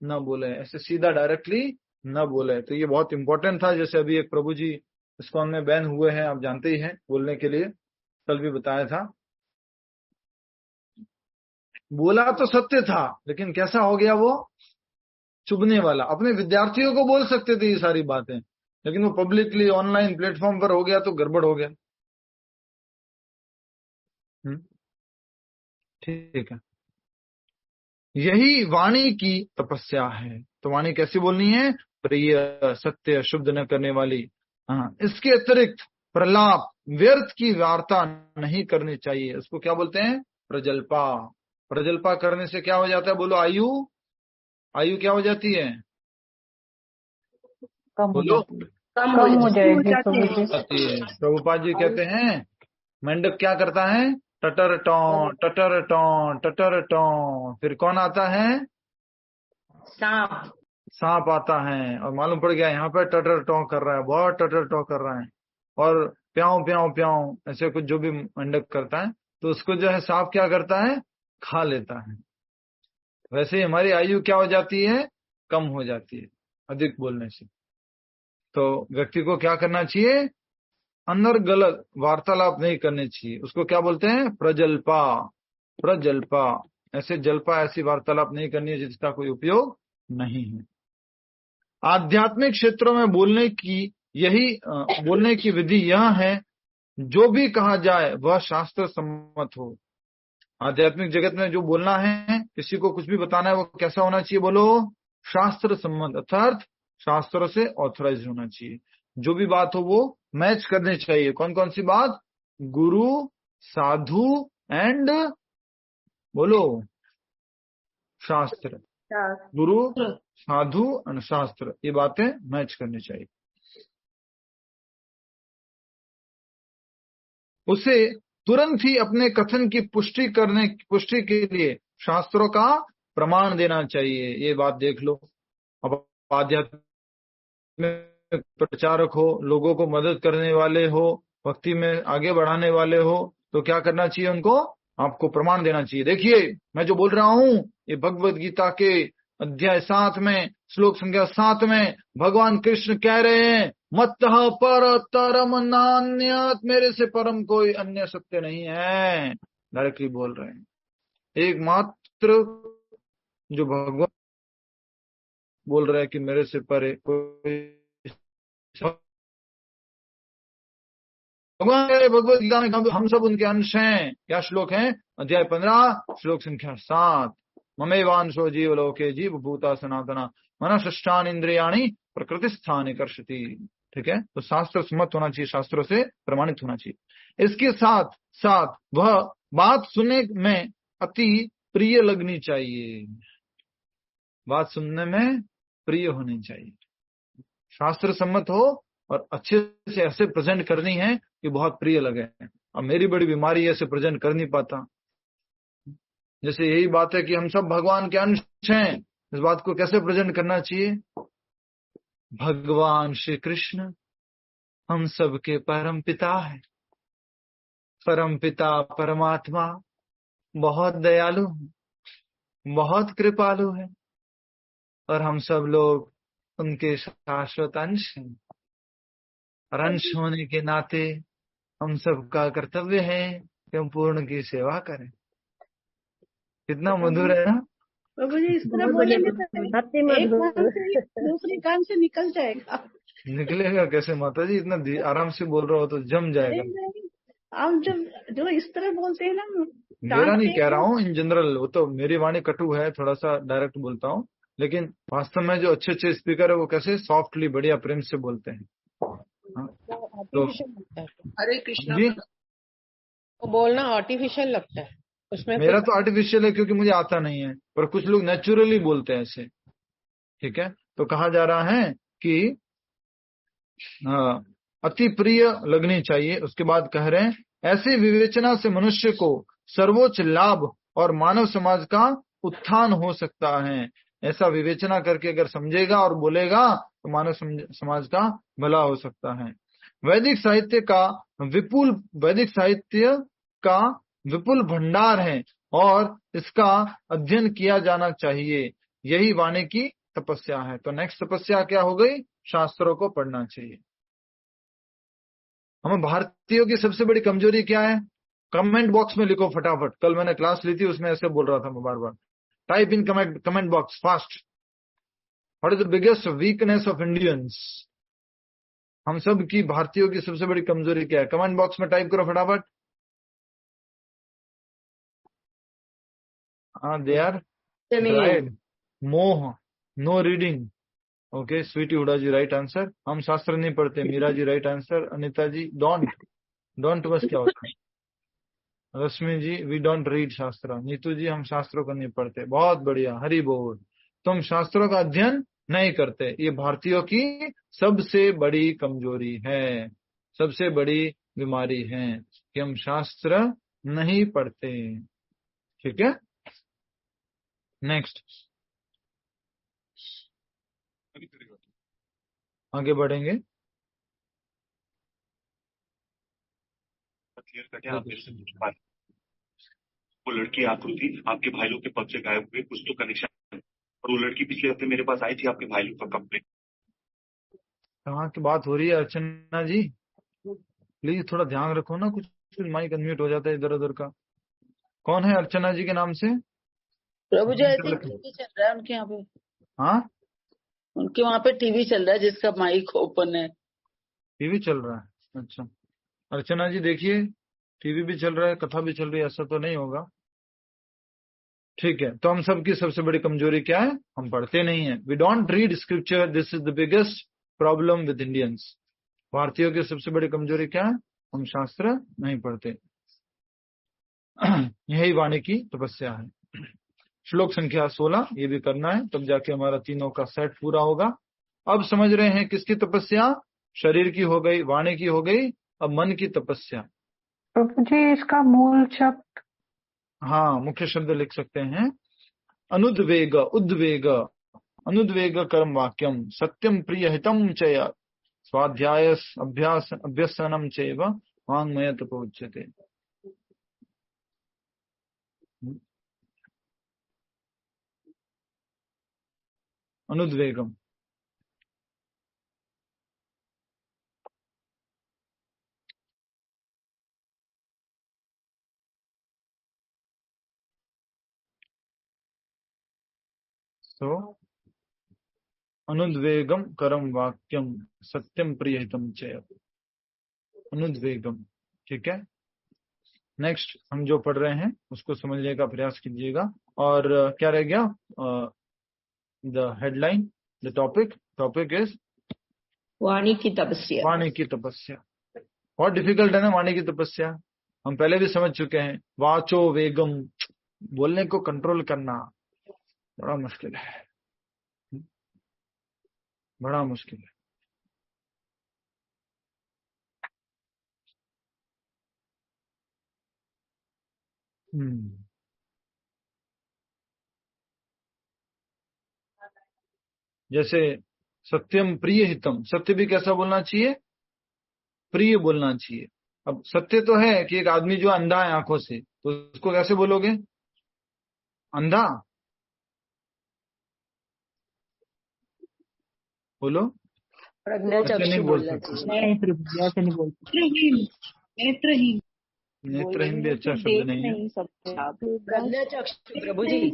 न बोले, ऐसे सीधा डायरेक्टली न बोले। तो ये बहुत इंपॉर्टेंट था। जैसे अभी एक प्रभु जी इस्कॉन में बैन हुए हैं, आप जानते ही हैं, बोलने के लिए, कल भी बताया था। बोला तो सत्य था, लेकिन कैसा हो गया वो? चुभने वाला। अपने विद्यार्थियों को बोल सकते थे ये सारी बातें, लेकिन वो पब्लिकली ऑनलाइन प्लेटफॉर्म पर हो गया तो गड़बड़ हो गया। ठीक है, यही वाणी की तपस्या है। तो वाणी कैसी बोलनी है? प्रिय, सत्य, शुद्ध न करने वाली। हाँ, इसके अतिरिक्त प्रलाप, व्यर्थ की वार्ता नहीं करनी चाहिए। उसको क्या बोलते हैं? प्रजल्पा। प्रजल्पा करने से क्या हो जाता है? बोलो, आयु आयु क्या हो जाती है? बोलो, कम हो जाएगी। प्रभुपाद जी कहते हैं मेंढक क्या करता है? टटर टॉ टटर टॉ टटर टॉ। फिर कौन आता है? सांप। सांप आता है, और मालूम पड़ गया यहाँ पर टटर टॉ कर रहा है, बहुत टटर टॉ कर रहा है, और प्याऊ प्याऊ प्याऊ ऐसे कुछ जो भी मेंढक करता है, तो उसको जो है सांप क्या करता है? खा लेता है। वैसे ही हमारी आयु क्या हो जाती है? कम हो जाती है अधिक बोलने से। तो व्यक्ति को क्या करना चाहिए? अंदर गलत वार्तालाप नहीं करनी चाहिए। उसको क्या बोलते हैं? प्रजल्पा। प्रजल्पा, ऐसे जल्पा, ऐसी वार्तालाप नहीं करनी है जिसका कोई उपयोग नहीं है। आध्यात्मिक क्षेत्रों में बोलने की विधि यह है, जो भी कहा जाए वह शास्त्र सम्मत हो। आध्यात्मिक जगत में जो बोलना है, किसी को कुछ भी बताना है, वो कैसा होना चाहिए? बोलो, शास्त्र सम्मत, अर्थात शास्त्रों से ऑथराइज होना चाहिए। जो भी बात हो वो मैच करनी चाहिए। कौन कौन सी बात? गुरु, साधु एंड बोलो शास्त्र। गुरु, साधु और शास्त्र, ये बातें मैच करनी चाहिए। उसे तुरंत ही अपने कथन की पुष्टि के लिए शास्त्रों का प्रमाण देना चाहिए। ये बात देख लो। अब आध्यात्मिक प्रचारक हो, लोगों को मदद करने वाले हो, भक्ति में आगे बढ़ाने वाले हो, तो क्या करना चाहिए उनको? आपको प्रमाण देना चाहिए। देखिए मैं जो बोल रहा हूं ये भगवत गीता के अध्याय 7 में श्लोक संख्या 7 में भगवान कृष्ण कह रहे हैं, मत्तः परतरम नान्यत्, मेरे से परम कोई अन्य सत्य नहीं है। डायरेक्टली बोल रहे हैं। एकमात्र जो भगवान बोल रहा है कि मेरे से परे कोई, भगवान भगवत गीता में कहा हम सब उनके अंश हैं। क्या श्लोक है? अध्याय 15 श्लोक संख्या 7, ममेवांशो जीवलोके जीव भूता सनातना मनःष्ठान इंद्रियाणि प्रकृति स्थान कर्षति। ठीक है, तो शास्त्र सम्मत होना चाहिए, शास्त्रों से प्रमाणित होना चाहिए। इसके साथ साथ वह बात सुनने में अति प्रिय लगनी चाहिए, बात सुनने में प्रिय होनी चाहिए, शास्त्र सम्मत हो और अच्छे से ऐसे प्रेजेंट करनी है कि बहुत प्रिय लगे। अब मेरी बड़ी बीमारी ऐसे प्रेजेंट कर नहीं पाता। जैसे यही बात है कि हम सब भगवान के अंश हैं, इस बात को कैसे प्रेजेंट करना चाहिए? भगवान श्री कृष्ण हम सब के परम पिता है, परम पिता परमात्मा बहुत दयालु है, बहुत कृपालु है, और हम सब लोग उनके शाश्वत अंश हैं। और अंश होने के नाते हम सबका कर्तव्य है कि हम पूर्ण की सेवा करें। कितना मधुर है ना? प्रभु जी, इस तरह बोलेंगे तो एक कान से दूसरे कान से निकल जाएगा। निकलेगा कैसे माता जी? इतना आराम से बोल रहा हो तो जम जाएगा। आप जब जो इस तरह बोलते हैं ना, मेरा नहीं कह रहा हूँ, इन जनरल। वो तो मेरी वाणी कटु है, थोड़ा सा डायरेक्ट बोलता हूँ, लेकिन वास्तव में जो अच्छे अच्छे स्पीकर है वो कैसे सॉफ्टली बढ़िया प्रेम से बोलते हैं। तो हरे कृष्णा जी, वो बोलना आर्टिफिशियल लगता है उसमें। मेरा तो आर्टिफिशियल है क्योंकि मुझे आता नहीं है, पर कुछ लोग नेचुरली बोलते हैं ऐसे। ठीक है, तो कहा जा रहा है कि अति प्रिय लगनी चाहिए। उसके बाद कह रहे हैं, ऐसे विवेचना से मनुष्य को सर्वोच्च लाभ और मानव समाज का उत्थान हो सकता है। ऐसा विवेचना करके अगर समझेगा और बोलेगा तो मानव समाज का भला हो सकता है। वैदिक साहित्य का विपुल भंडार है और इसका अध्ययन किया जाना चाहिए। यही वाणी की तपस्या है। तो नेक्स्ट तपस्या क्या हो गई? शास्त्रों को पढ़ना चाहिए। हमें भारतीयों की सबसे बड़ी कमजोरी क्या है? कमेंट बॉक्स में लिखो फटाफट। कल मैंने क्लास ली थी, उसमें ऐसे बोल रहा था मैं बार बार, type in comment box fast. What is the biggest weakness of Indians? हम सब की, भारतीयों की सबसे बड़ी कमजोरी क्या है? कमेंट बॉक्स में टाइप करो फटाफट। हाँ, दे आर ड्राइड, मोह, no reading. Okay, Sweety Hooda ji right answer. हम शास्त्र नहीं पढ़ते। Meera ji right answer. Anita ji don't बस क्या होता है? Rashmi ji we don't read shastra. Neetu जी हम शास्त्रों को नहीं पढ़ते। बहुत बढ़िया, हरि बोल। तुम शास्त्रों का अध्ययन नहीं करते। ये भारतीयों की सबसे बड़ी कमजोरी है, सबसे बड़ी बीमारी है कि हम शास्त्र नहीं पढ़ते। ठीक है, नेक्स्ट आगे बढ़ेंगे। वो लड़की आकृति आपके भाई लोग के पद से गायब हुए, कुछ तो कनेक्शन। और वो लड़की पिछले हफ्ते मेरे पास आई थी आपके भाई लोग का कंप्लेंट। कहाँ की बात हो रही है अर्चना जी? प्लीज थोड़ा ध्यान रखो ना, कुछ माइक अनम्यूट हो जाता है इधर उधर का। कौन है अर्चना जी के नाम से? प्रभु जी आई थिंक टीवी चल रहा है उनके यहाँ पे। हाँ, उनके वहाँ पे टीवी चल रहा है जिसका माइक ओपन है। टीवी चल रहा है? अच्छा अर्चना जी देखिए, टीवी भी चल रहा है, कथा भी चल रही है, ऐसा तो नहीं होगा। ठीक है, तो हम सबकी सबसे बड़ी कमजोरी क्या है? हम पढ़ते नहीं है। We don't read scripture. This is the biggest problem with Indians. भारतीयों की सबसे बड़ी कमजोरी क्या है? हम शास्त्र नहीं पढ़ते। यही वाणी की तपस्या है। श्लोक संख्या 16 ये भी करना है, तब जाके हमारा तीनों का सेट पूरा होगा। अब समझ रहे हैं किसकी तपस्या? शरीर की हो गई, वाणी की हो गई, अब मन की तपस्या। प्रभु जी इसका मूल शब्द? हाँ, मुख्य शब्द लिख सकते हैं। अनुद्वेग, उद्वेग, अनुद्वेग कर्म वाक्यम सत्यम प्रिय हितम चय स्वाध्याय अभ्यास अभ्यसनम चैव वाङ्मय तपोच्यते। अनुद्वेगम, तो अनुद्वेगम करम वाक्यम सत्यम प्रियहितम चय, अनुद्वेगम। ठीक है, नेक्स्ट हम जो पढ़ रहे हैं उसको समझने का प्रयास कीजिएगा। और क्या रह गया? The headline, the topic is वाणी की तपस्या। वाणी की तपस्या। बहुत डिफिकल्ट है ना वाणी की तपस्या, हम पहले भी समझ चुके हैं। वाचो वेगम, बोलने को कंट्रोल करना बड़ा मुश्किल है, बड़ा मुश्किल है। जैसे सत्यम प्रिय हितम, सत्य भी कैसा बोलना चाहिए? प्रिय बोलना चाहिए। अब सत्य तो है कि एक आदमी जो अंधा है आंखों से, तो उसको कैसे बोलोगे? अंधा बोलो, प्रज्ञा ऐसे नहीं चक्षु बोल बोलना सकते। चाहिए। नहीं प्रभु ऐसे नहीं बोलते। नेत्रहीन, नेत्रहीन भी अच्छा शब्द नहीं है। प्रज्ञा चक्षु प्रभु जी।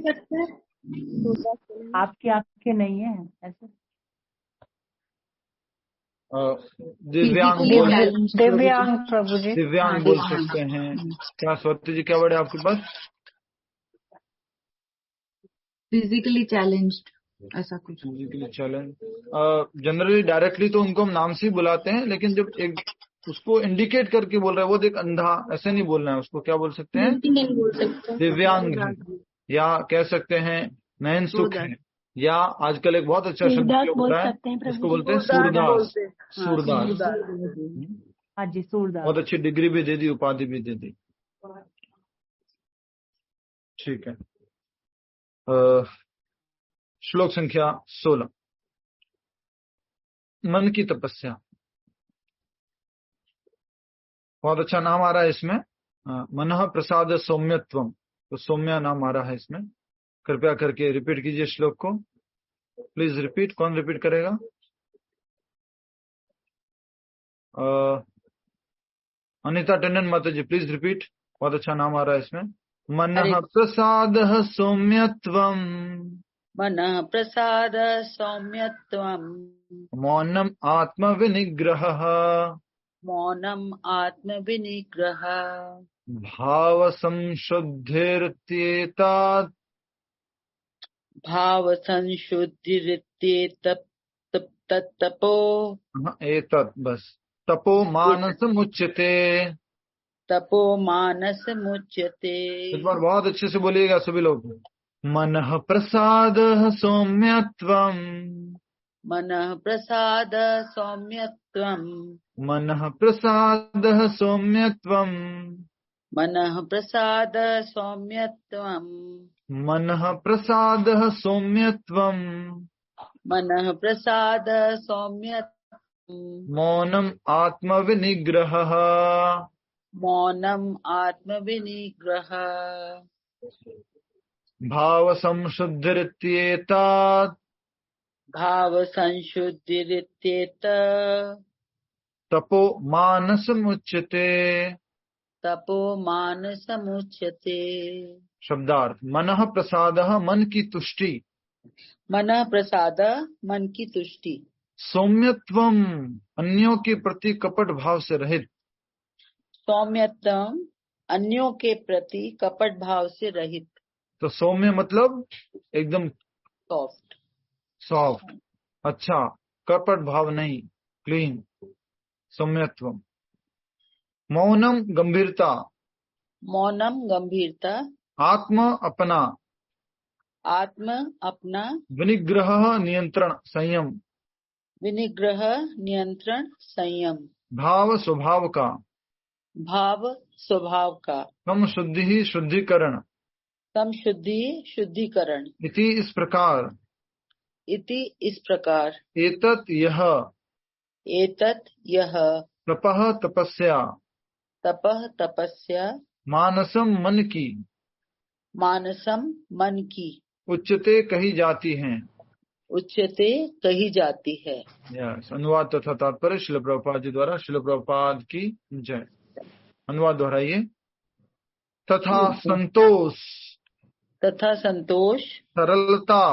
आपकी आंखें नहीं है ऐसे? दिव्यांग बोल, दिव्यांग प्रभु जी। दिव्यांग बोल सकते हैं। क्या स्वाति जी, क्या वर्ड है आपके पास? फिजिकली चैलेंज्ड, ऐसा कुछ। Physically challenge. जनरली डायरेक्टली तो उनको हम नाम से ही बुलाते हैं, लेकिन जब एक उसको इंडिकेट करके बोल रहे हैं, वो देख अंधा, ऐसे नहीं बोलना है उसको। क्या बोल सकते हैं? नहीं बोल सकते। दिव्यांग है, या कह सकते हैं नयन सुख है, या आजकल एक बहुत अच्छा शब्द प्रयोग हो रहा है, उसको बोलते हैं सूरदास। सूरदास, हाँ जी, सूरदास। बहुत अच्छी डिग्री भी दे दी, उपाधि भी दे दी। ठीक है, श्लोक संख्या 16, मन की तपस्या। बहुत अच्छा नाम आ रहा है इसमें, मनः प्रसाद सौम्यत्वम, तो सौम्य नाम आ रहा है इसमें। कृपया करके रिपीट कीजिए श्लोक को, प्लीज रिपीट। कौन रिपीट करेगा? अनिता टंडन माता जी, प्लीज रिपीट। बहुत अच्छा नाम आ रहा है इसमें। मनः प्रसाद सौम्यत्वम, मनः प्रसाद सौम्यत्वम्, मौनम आत्म विनिग्रह, मौनम् आत्मविनिग्रह, भाव संशुद्धिर्त्येतात्, भाव संशुद्धिरित्येत तत्तपो, एतत् बस, तपो मानस मुच्यते। तपो मानस मुच्यते। इस बार बहुत अच्छे से बोलिएगा सभी लोग। मनः प्रसाद सौम्यत्वम, मनः प्रसाद सौम्यत्वम्, मनः प्रसाद सौम्यत्वम, मनः प्रसाद सौम्यत्वम्, मनः प्रसाद सौम्यत्वम, मनः प्रसाद सौम्यत्वम्, मौनम आत्मविनिग्रह, मौनम् आत्मविनिग्रह, भाव संशुद्धिरित्येतात्, भाव संशुद्धिरित्येत तपो मानस मुच्यते। तपो मानस मुच्यते। शब्दार्थ, मनः प्रसाद, मन की तुष्टि, मनः प्रसाद, मन की तुष्टि, सौम्यत्वम, अन्यों के प्रति कपट भाव से रहित, सौम्यत्वम, अन्यों के प्रति कपट भाव से रहित। तो सौम्य मतलब एकदम सॉफ्ट, सॉफ्ट, अच्छा, कपट भाव नहीं, क्लीन, सौम्यत्वम। मौनम गंभीरता, मौनम गंभीरता, आत्म अपना, आत्म अपना, विनिग्रह नियंत्रण संयम, विनिग्रह नियंत्रण संयम, भाव स्वभाव का, भाव स्वभाव का। तम शुद्धि ही शुद्धिकरण। तम शुद्धि शुद्धिकरण। इति इस प्रकार। इति इस प्रकार। एतत् यह। एतत् यह। तपः तपस्या। तपः तपस्या। मानसम मन की। मानसम मन की। उच्चते कही जाती हैं। उच्चते कही जाती है। यस, अनुवाद तथा तात्पर्य श्रील प्रभुपाद जी द्वारा। श्रील प्रभुपाद की जय। अनुवाद दोहराइए। तथा संतोष। तथा संतोष। सरलता।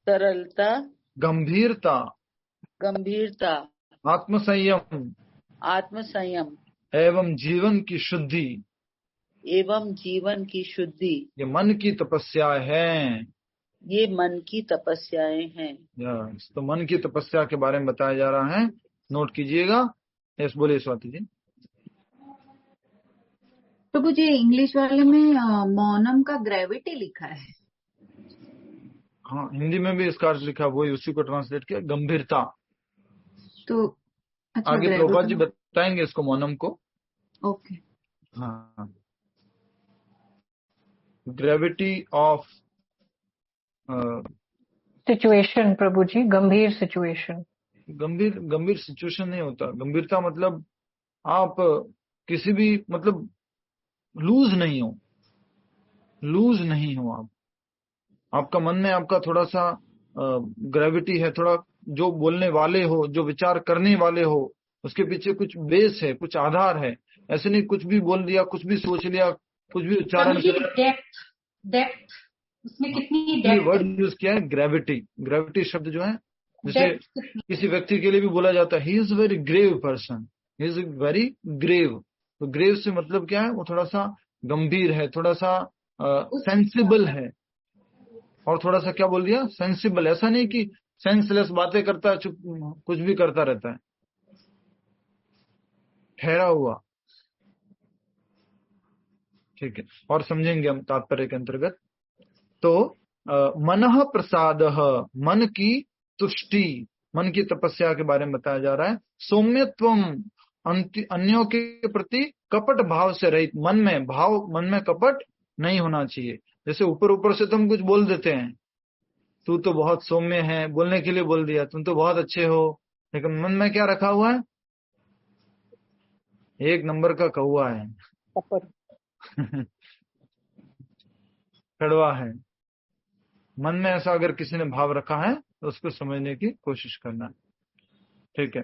सरलता। गंभीरता। गंभीरता। आत्मसंयम आत्मसंयम एवं जीवन की शुद्धि। एवं जीवन की शुद्धि। ये मन की तपस्या है। ये मन की तपस्याएं हैं। यस, तो मन की तपस्या के बारे में बताया जा रहा है, नोट कीजिएगा। यस, बोलिए स्वाति जी। प्रभु जी इंग्लिश वाले में मौनम का ग्रेविटी लिखा है। हाँ, हिंदी में भी इसका अर्थ लिखा, वही उसी को ट्रांसलेट किया, गंभीरता। तो अच्छा, आगे प्रभुपाद जी बताएंगे इसको, मौनम को। ओके। हाँ, ग्रेविटी ऑफ सिचुएशन प्रभु जी, गंभीर सिचुएशन। गंभीर सिचुएशन नहीं होता। गंभीरता मतलब आप किसी भी मतलब लूज नहीं हो आप। आपका मन में आपका थोड़ा सा ग्रेविटी है, थोड़ा जो बोलने वाले हो, जो विचार करने वाले हो, उसके पीछे कुछ बेस है, कुछ आधार है। ऐसे नहीं कुछ भी बोल दिया, कुछ भी सोच लिया, कुछ भी उच्चारण किया। डेप्थ उसमें कितनी डेप्थ वर्ड यूज किया है, ग्रेविटी। ग्रेविटी शब्द जो है, जैसे किसी व्यक्ति के लिए भी बोला जाता है, he is very grave person, he is very grave. तो ग्रेव से मतलब क्या है, वो थोड़ा सा गंभीर है, थोड़ा सा सेंसिबल है। और थोड़ा सा क्या बोल दिया, सेंसिबल। ऐसा नहीं कि सेंसलेस बातें करता है, चुप कुछ भी करता रहता है, ठहरा हुआ। ठीक है, और समझेंगे हम तात्पर्य के अंतर्गत। तो मनः प्रसादः, मन की तुष्टि, मन की तपस्या के बारे में बताया जा रहा है। सौम्यत्वम, अन्यों के प्रति कपट भाव से रहित। मन में कपट नहीं होना चाहिए। जैसे ऊपर से तुम कुछ बोल देते हैं, तू तो बहुत सौम्य है, बोलने के लिए बोल दिया, तुम तो बहुत अच्छे हो, लेकिन मन में क्या रखा हुआ है, एक नंबर का कौवा है, कड़वा है। मन में ऐसा अगर किसी ने भाव रखा है तो उसको समझने की कोशिश करना। ठीक है,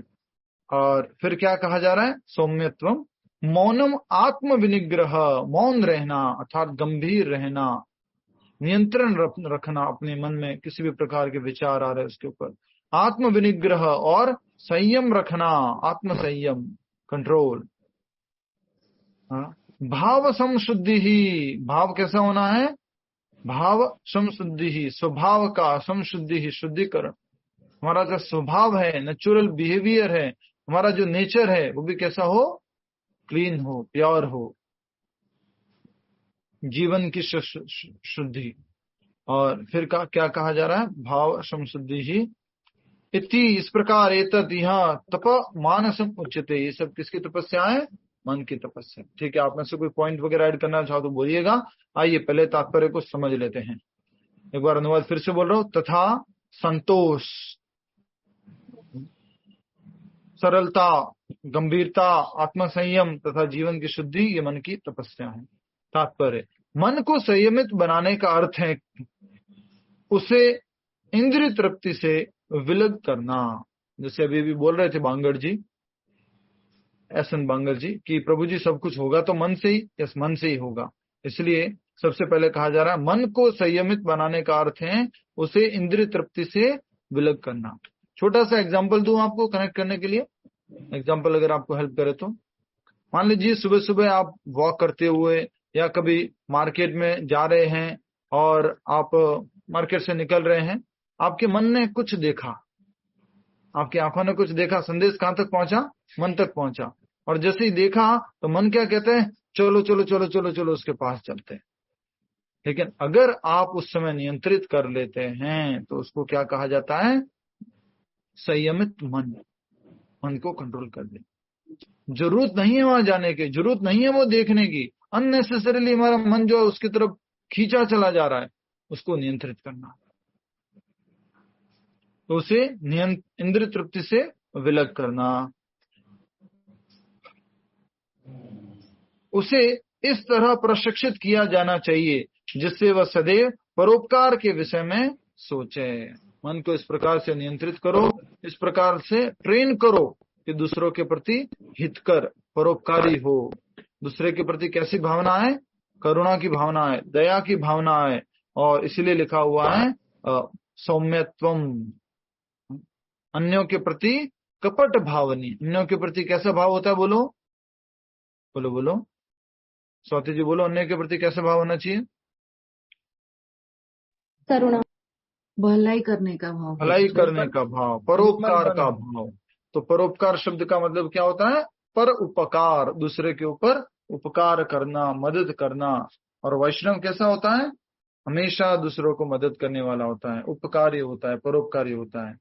और फिर क्या कहा जा रहा है, सौम्यत्वम मौनम आत्म विनिग्रह, मौन रहना अर्थात गंभीर रहना, नियंत्रण रखना अपने मन में, किसी भी प्रकार के विचार आ रहे उसके ऊपर। आत्म विनिग्रह और संयम रखना, आत्म संयम, कंट्रोल। भाव समशुद्धि ही, भाव कैसा होना है, भाव समशुद्धि ही, स्वभाव का समशुद्धि ही, शुद्धिकरण। हमारा जो स्वभाव है, नेचुरल बिहेवियर है, हमारा जो नेचर है, वो भी कैसा हो, क्लीन हो, प्योर हो, जीवन की शुद्धि। और फिर क्या कहा जा रहा है, भाव समशुद्धि ही इति इस प्रकार। एतत् यह तप मानसम उच्यते, ये सब किसकी तपस्या है, मन की तपस्या। ठीक है, आप में से कोई पॉइंट वगैरह ऐड करना चाहो तो बोलिएगा। आइए पहले तात्पर्य को समझ लेते हैं। एक बार अनुवाद फिर से बोल रहा हूं। तथा संतोष, सरलता, गंभीरता, आत्मसंयम तथा जीवन की शुद्धि, ये मन की तपस्या है। तात्पर्य, मन को संयमित बनाने का अर्थ है उसे इंद्रिय तृप्ति से विलग करना। जैसे अभी भी बोल रहे थे बांगड़ जी, एसएन बांगड़ जी, कि प्रभु जी सब कुछ होगा तो मन से ही, यस मन से ही होगा। इसलिए सबसे पहले कहा जा रहा है मन को संयमित बनाने का अर्थ है उसे इंद्रिय तृप्ति से विलग करना। छोटा सा एग्जांपल दूं आपको कनेक्ट करने के लिए, एग्जांपल अगर आपको हेल्प करे तो। मान लीजिए सुबह सुबह आप वॉक करते हुए या कभी मार्केट में जा रहे हैं और आप मार्केट से निकल रहे हैं, आपके मन ने कुछ देखा, आपकी आंखों ने कुछ देखा, संदेश कहां तक पहुंचा, मन तक पहुंचा। और जैसे ही देखा तो मन क्या कहते हैं, चलो चलो चलो चलो चलो उसके पास चलते हैं। लेकिन अगर आप उस समय नियंत्रित कर लेते हैं तो उसको क्या कहा जाता है, संयमित मन, मन को कंट्रोल कर दे। जरूरत नहीं है वहां जाने की, जरूरत नहीं है वो देखने की। अननेसेसरीली हमारा मन जो है उसकी तरफ खींचा चला जा रहा है, उसको नियंत्रित करना। तो उसे इंद्रिय तृप्ति से विलग करना, उसे इस तरह प्रशिक्षित किया जाना चाहिए जिससे वह सदैव परोपकार के विषय में सोचे। मन को इस प्रकार से नियंत्रित करो, इस प्रकार से ट्रेन करो कि दूसरों के प्रति हितकर परोपकारी हो। दूसरे के प्रति कैसी भावना है? करुणा की भावना है, दया की भावना है, और इसलिए लिखा हुआ है सौम्यत्वम। अन्यों के प्रति कपट भावनी। अन्यों के प्रति कैसा भाव होता है? बोलो बोलो बोलो, स्वाति जी बोलो, अन्य के प्रति कैसा भाव होना चाहिए? करुणा, भलाई करने का भाव, भलाई करने का भाव, परोपकार का भाव। तो परोपकार शब्द का मतलब क्या होता है? पर उपकार, दूसरे के ऊपर उपकार करना, मदद करना। और वैष्णव कैसा होता है? हमेशा दूसरों को मदद करने वाला होता है, उपकारी होता है, परोपकारी होता है।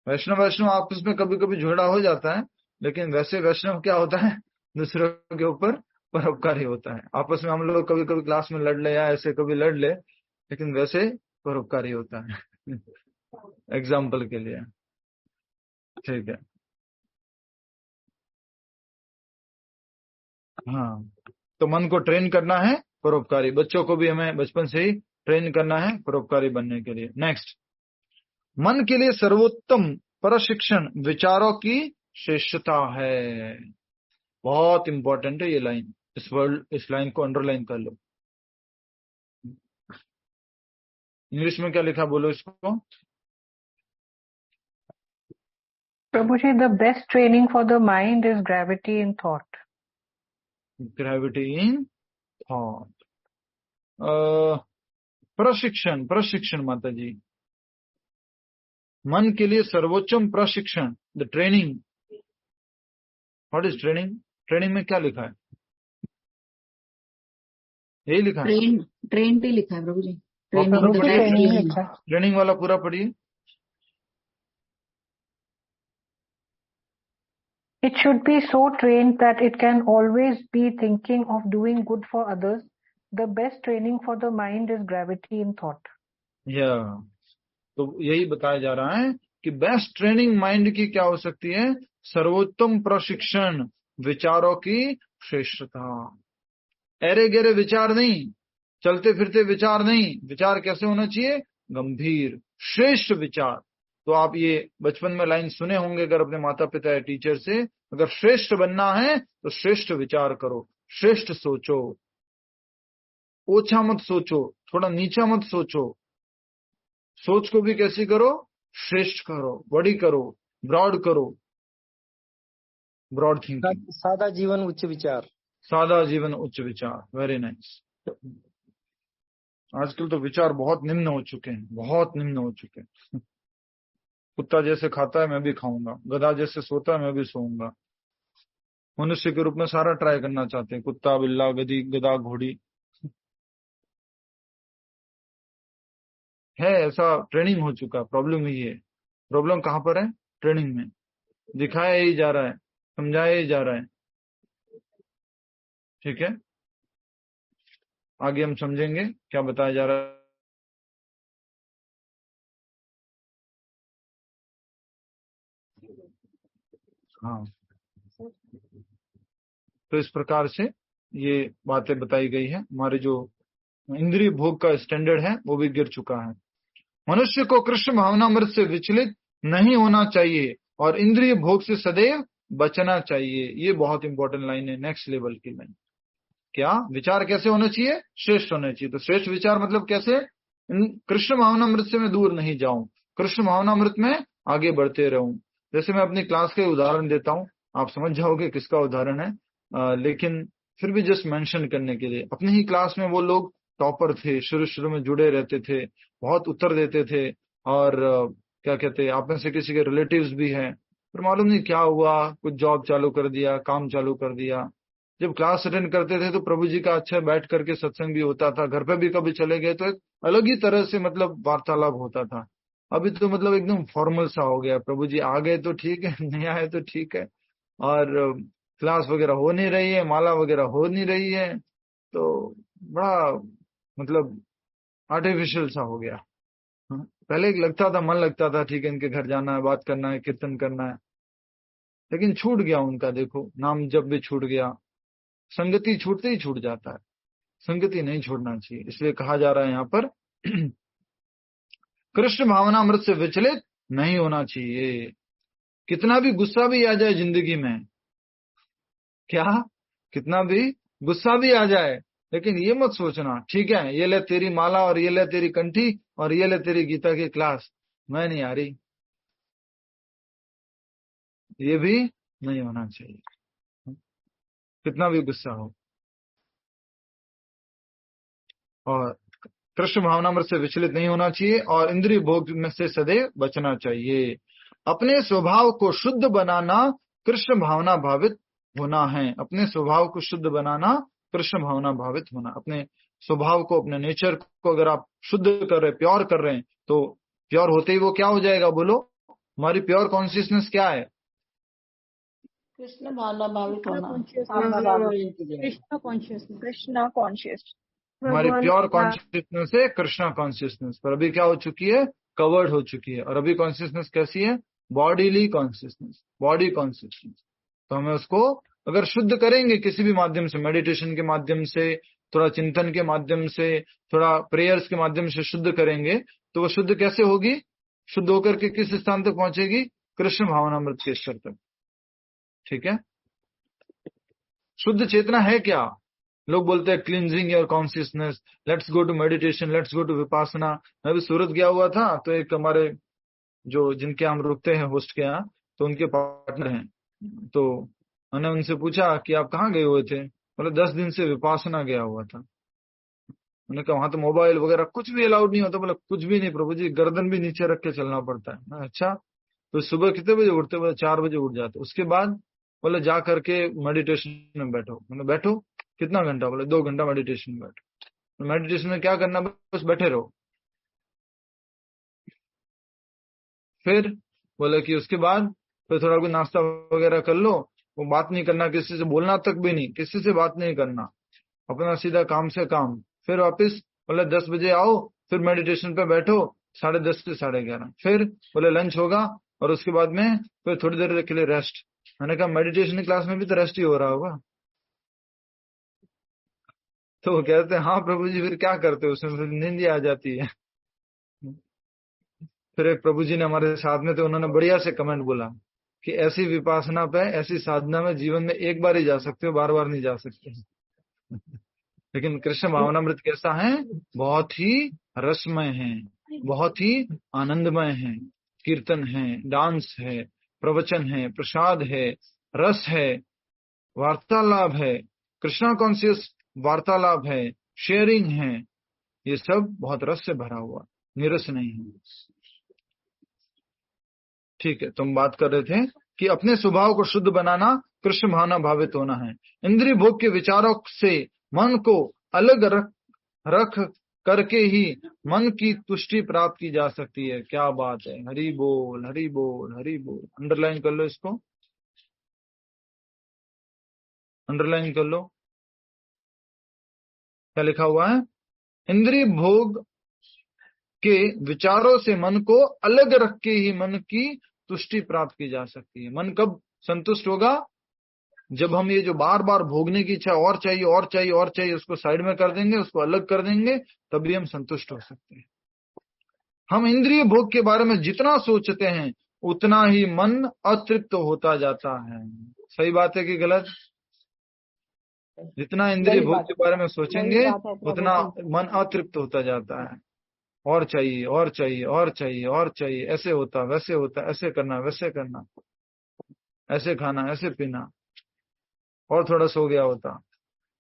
वैष्णव आपस में कभी कभी झगड़ा हो जाता है, लेकिन वैसे वैष्णव क्या होता है? दूसरों के ऊपर परोपकारी होता है। आपस में हम लोग कभी कभी क्लास में लड़ ले या ऐसे कभी लड़ ले, लेकिन वैसे परोपकारी होता है। एग्जाम्पल के लिए, ठीक है। हाँ, तो मन को ट्रेन करना है परोपकारी। बच्चों को भी हमें बचपन से ही ट्रेन करना है परोपकारी बनने के लिए। नेक्स्ट, मन के लिए सर्वोत्तम प्रशिक्षण विचारों की श्रेष्ठता है। बहुत इंपॉर्टेंट है ये लाइन, इस लाइन को अंडरलाइन कर लो। इंग्लिश में क्या लिखा, बोलो इसको। Prabhu ji, the best training for the mind is gravity in thought. Gravity in thought. प्रशिक्षण, प्रशिक्षण माता जी, मन के लिए सर्वोच्चम प्रशिक्षण, the training. What is training? Training में क्या लिखा है? यही लिखा है, ट्रेन भी लिखा है प्रभु जी। ट्रेनिंग वाला पूरा पढ़िए। It should be so trained that it can always be thinking of doing good for others. The best training for the mind is gravity in thought. तो यही बताया जा रहा है कि बेस्ट ट्रेनिंग माइंड की क्या हो सकती है? सर्वोत्तम प्रशिक्षण विचारों की श्रेष्ठता। अरे गहरे विचार नहीं, चलते फिरते विचार नहीं। विचार कैसे होना चाहिए? गंभीर, श्रेष्ठ विचार। तो आप ये बचपन में लाइन सुने होंगे अगर अपने माता पिता या टीचर से, अगर श्रेष्ठ बनना है तो श्रेष्ठ विचार करो, श्रेष्ठ सोचो, ओछा मत सोचो, थोड़ा नीचा मत सोचो। सोच को भी कैसी करो? श्रेष्ठ करो, बड़ी करो, ब्रॉड करो, ब्रॉड थिंकिंग। सादा जीवन उच्च विचार। सादा जीवन उच्च विचार, वेरी नाइस। आजकल तो विचार बहुत निम्न हो चुके हैं, बहुत निम्न हो चुके हैं। कुत्ता जैसे खाता है मैं भी खाऊंगा, गधा जैसे सोता है मैं भी सोऊंगा। मनुष्य के रूप में सारा ट्राई करना चाहते हैं, कुत्ता, बिल्ला, गधी, गधा, घोड़ी। है ऐसा, ट्रेनिंग हो चुका। प्रॉब्लम ही है। प्रॉब्लम कहां पर है? ट्रेनिंग में। दिखाया ही जा रहा है, समझाया ही जा रहा है। ठीक है, आगे हम समझेंगे क्या बताया जा रहा है। हाँ, तो इस प्रकार से ये बातें बताई गई है। हमारे जो इंद्रिय भोग का स्टैंडर्ड है वो भी गिर चुका है। मनुष्य को कृष्ण भावनामृत से विचलित नहीं होना चाहिए और इंद्रिय भोग से सदैव बचना चाहिए। ये बहुत इंपॉर्टेंट लाइन है, नेक्स्ट लेवल की लाइन। क्या विचार कैसे होना चाहिए? श्रेष्ठ होने चाहिए। तो श्रेष्ठ विचार मतलब कैसे? कृष्ण भावनामृत से मैं दूर नहीं जाऊं, कृष्ण भावनामृत में आगे बढ़ते रहूं। जैसे मैं अपनी क्लास के उदाहरण देता हूं, आप समझ जाओगे किसका उदाहरण है, लेकिन फिर भी जस्ट मेंशन करने के लिए। अपनी ही क्लास में वो लोग टॉपर थे, शुरू में जुड़े रहते थे, बहुत उत्तर देते थे, और क्या कहते हैं, आप में से किसी के रिलेटिव्स भी हैं। फिर मालूम नहीं क्या हुआ, कुछ जॉब चालू कर दिया, काम चालू कर दिया। जब क्लास अटेंड करते थे तो प्रभु जी का अच्छा बैठ करके सत्संग भी होता था, घर पे भी कभी चले गए तो एक अलग ही तरह से मतलब वार्तालाप होता था। अभी तो मतलब एकदम फॉर्मल सा हो गया, प्रभु जी आ गए तो ठीक है, नहीं आए तो ठीक है। और क्लास वगैरह हो नहीं रही है, माला वगैरह हो नहीं रही है, तो बड़ा मतलब आर्टिफिशियल सा हो गया। पहले लगता था, मन लगता था ठीक है इनके घर जाना है, बात करना है, कीर्तन करना है, लेकिन छूट गया उनका। देखो नाम जब भी छूट गया, संगति छूटते ही छूट जाता है, संगति नहीं छोड़ना चाहिए। इसलिए कहा जा रहा है यहाँ पर कृष्ण भावनामृत से विचलित नहीं होना चाहिए। कितना भी गुस्सा भी आ जाए जिंदगी में, क्या कितना भी गुस्सा भी आ जाए, लेकिन ये मत सोचना ठीक है ये ले तेरी माला और ये ले तेरी कंठी और ये ले तेरी गीता की क्लास, मैं नहीं आ रही, ये भी नहीं होना चाहिए, कितना भी गुस्सा हो। और कृष्ण भावनामृत से विचलित नहीं होना चाहिए और इंद्रिय भोग में से सदैव बचना चाहिए। अपने स्वभाव को शुद्ध बनाना कृष्ण भावना भावित होना है। अपने स्वभाव को शुद्ध बनाना कृष्ण भावना भावित होना। अपने स्वभाव को, अपने नेचर को अगर आप शुद्ध कर रहे, प्योर कर रहे हैं, तो प्योर होते ही वो क्या हो जाएगा, बोलो हमारी प्योर कॉन्शियसनेस क्या है? कृष्ण भावना भावित होना, कृष्णा कॉन्शियस। हमारी प्योर कॉन्शियसनेस है कृष्णा कॉन्शियसनेस, पर अभी क्या हो चुकी है, कवर्ड हो चुकी है। और अभी कॉन्शियसनेस कैसी है, बॉडीली कॉन्शियसनेस, बॉडी कॉन्शियसनेस। तो हमें उसको अगर शुद्ध करेंगे किसी भी माध्यम से, मेडिटेशन के माध्यम से, थोड़ा चिंतन के माध्यम से, थोड़ा प्रेयर्स के माध्यम से शुद्ध करेंगे, तो वो शुद्ध कैसे होगी, शुद्ध होकर के किस स्थान तक पहुंचेगी, कृष्ण भावनामृत के स्तर तक। ठीक है, शुद्ध चेतना है क्या? लोग बोलते हैं cleansing your consciousness, let's go to meditation, let's go to vipassana. मैं भी सूरत गया हुआ था, तो एक हमारे जो जिनके हम रुकते हैं होस्ट के यहाँ, तो उनके पार्टनर हैं, तो मैंने उनसे पूछा कि आप कहाँ गए हुए थे? बोले 10 दिन से विपासना गया हुआ था। मैंने कहा वहां तो मोबाइल वगैरह कुछ भी अलाउड नहीं होता। बोले कुछ भी नहीं प्रभु जी, गर्दन भी नीचे रख के चलना पड़ता है। मैं अच्छा, तो सुबह कितने बजे उठते? बोले 4 बजे उठ जाते। उसके बाद बोले जा करके मेडिटेशन में बैठो। मैंने बैठो कितना घंटा? बोले 2 घंटा मेडिटेशन में बैठो। मेडिटेशन में क्या करना, बस बैठे रहो। फिर बोले कि उसके बाद फिर थोड़ा कुछ नाश्ता वगैरह कर लो, वो बात नहीं करना किसी से, बोलना तक भी नहीं, किसी से बात नहीं करना, अपना सीधा काम से काम। फिर वापस बोले 10 बजे आओ, फिर मेडिटेशन पे बैठो 10:30 से 11:30। फिर बोले लंच होगा और उसके बाद में फिर थोड़ी देर के लिए रेस्ट। मैंने कहा मेडिटेशन क्लास में भी तो रेस्ट ही हो रहा होगा। तो वो कहते हैं हाँ प्रभु जी, फिर क्या करते हो, उसमें नींद ही आ जाती है। फिर एक प्रभु जी ने हमारे साथ में थे, उन्होंने बढ़िया से कमेंट बोला कि ऐसी विपासना पे, ऐसी साधना में जीवन में एक बार ही जा सकते हो, बार बार नहीं जा सकते। लेकिन कृष्ण भावनामृत कैसा है, बहुत ही रसमय है, बहुत ही आनंदमय है। कीर्तन है, डांस है, प्रवचन है, प्रसाद है, रस है, वार्तालाप है, कृष्णा कॉन्शियस वार्तालाप है, शेयरिंग है, ये सब बहुत रस से भरा हुआ, निरस नहीं है। ठीक है, तुम बात कर रहे थे कि अपने स्वभाव को शुद्ध बनाना कृष्ण भावना भावित होना है। इंद्रिय भोग के विचारों से मन को अलग रख करके ही मन की तुष्टि प्राप्त की जा सकती है। क्या बात है, हरि बोल हरि बोल हरि बोल। अंडरलाइन कर लो इसको, अंडरलाइन कर लो, क्या लिखा हुआ है, इंद्रिय भोग के विचारों से मन को अलग रख के ही मन की तुष्टि प्राप्त की जा सकती है। मन कब संतुष्ट होगा, जब हम ये जो बार बार भोगने की इच्छा, और चाहिए और चाहिए और चाहिए, उसको साइड में कर देंगे, उसको अलग कर देंगे, तभी हम संतुष्ट हो सकते हैं। हम इंद्रिय भोग के बारे में जितना सोचते हैं उतना ही मन अतृप्त होता जाता है। सही बात है कि गलत? जितना इंद्रिय भोग के बारे में सोचेंगे उतना मन अतृप्त होता जाता है। और चाहिए और चाहिए और चाहिए और चाहिए, ऐसे होता वैसे होता, ऐसे करना वैसे करना, ऐसे खाना ऐसे पीना, और थोड़ा सो गया होता।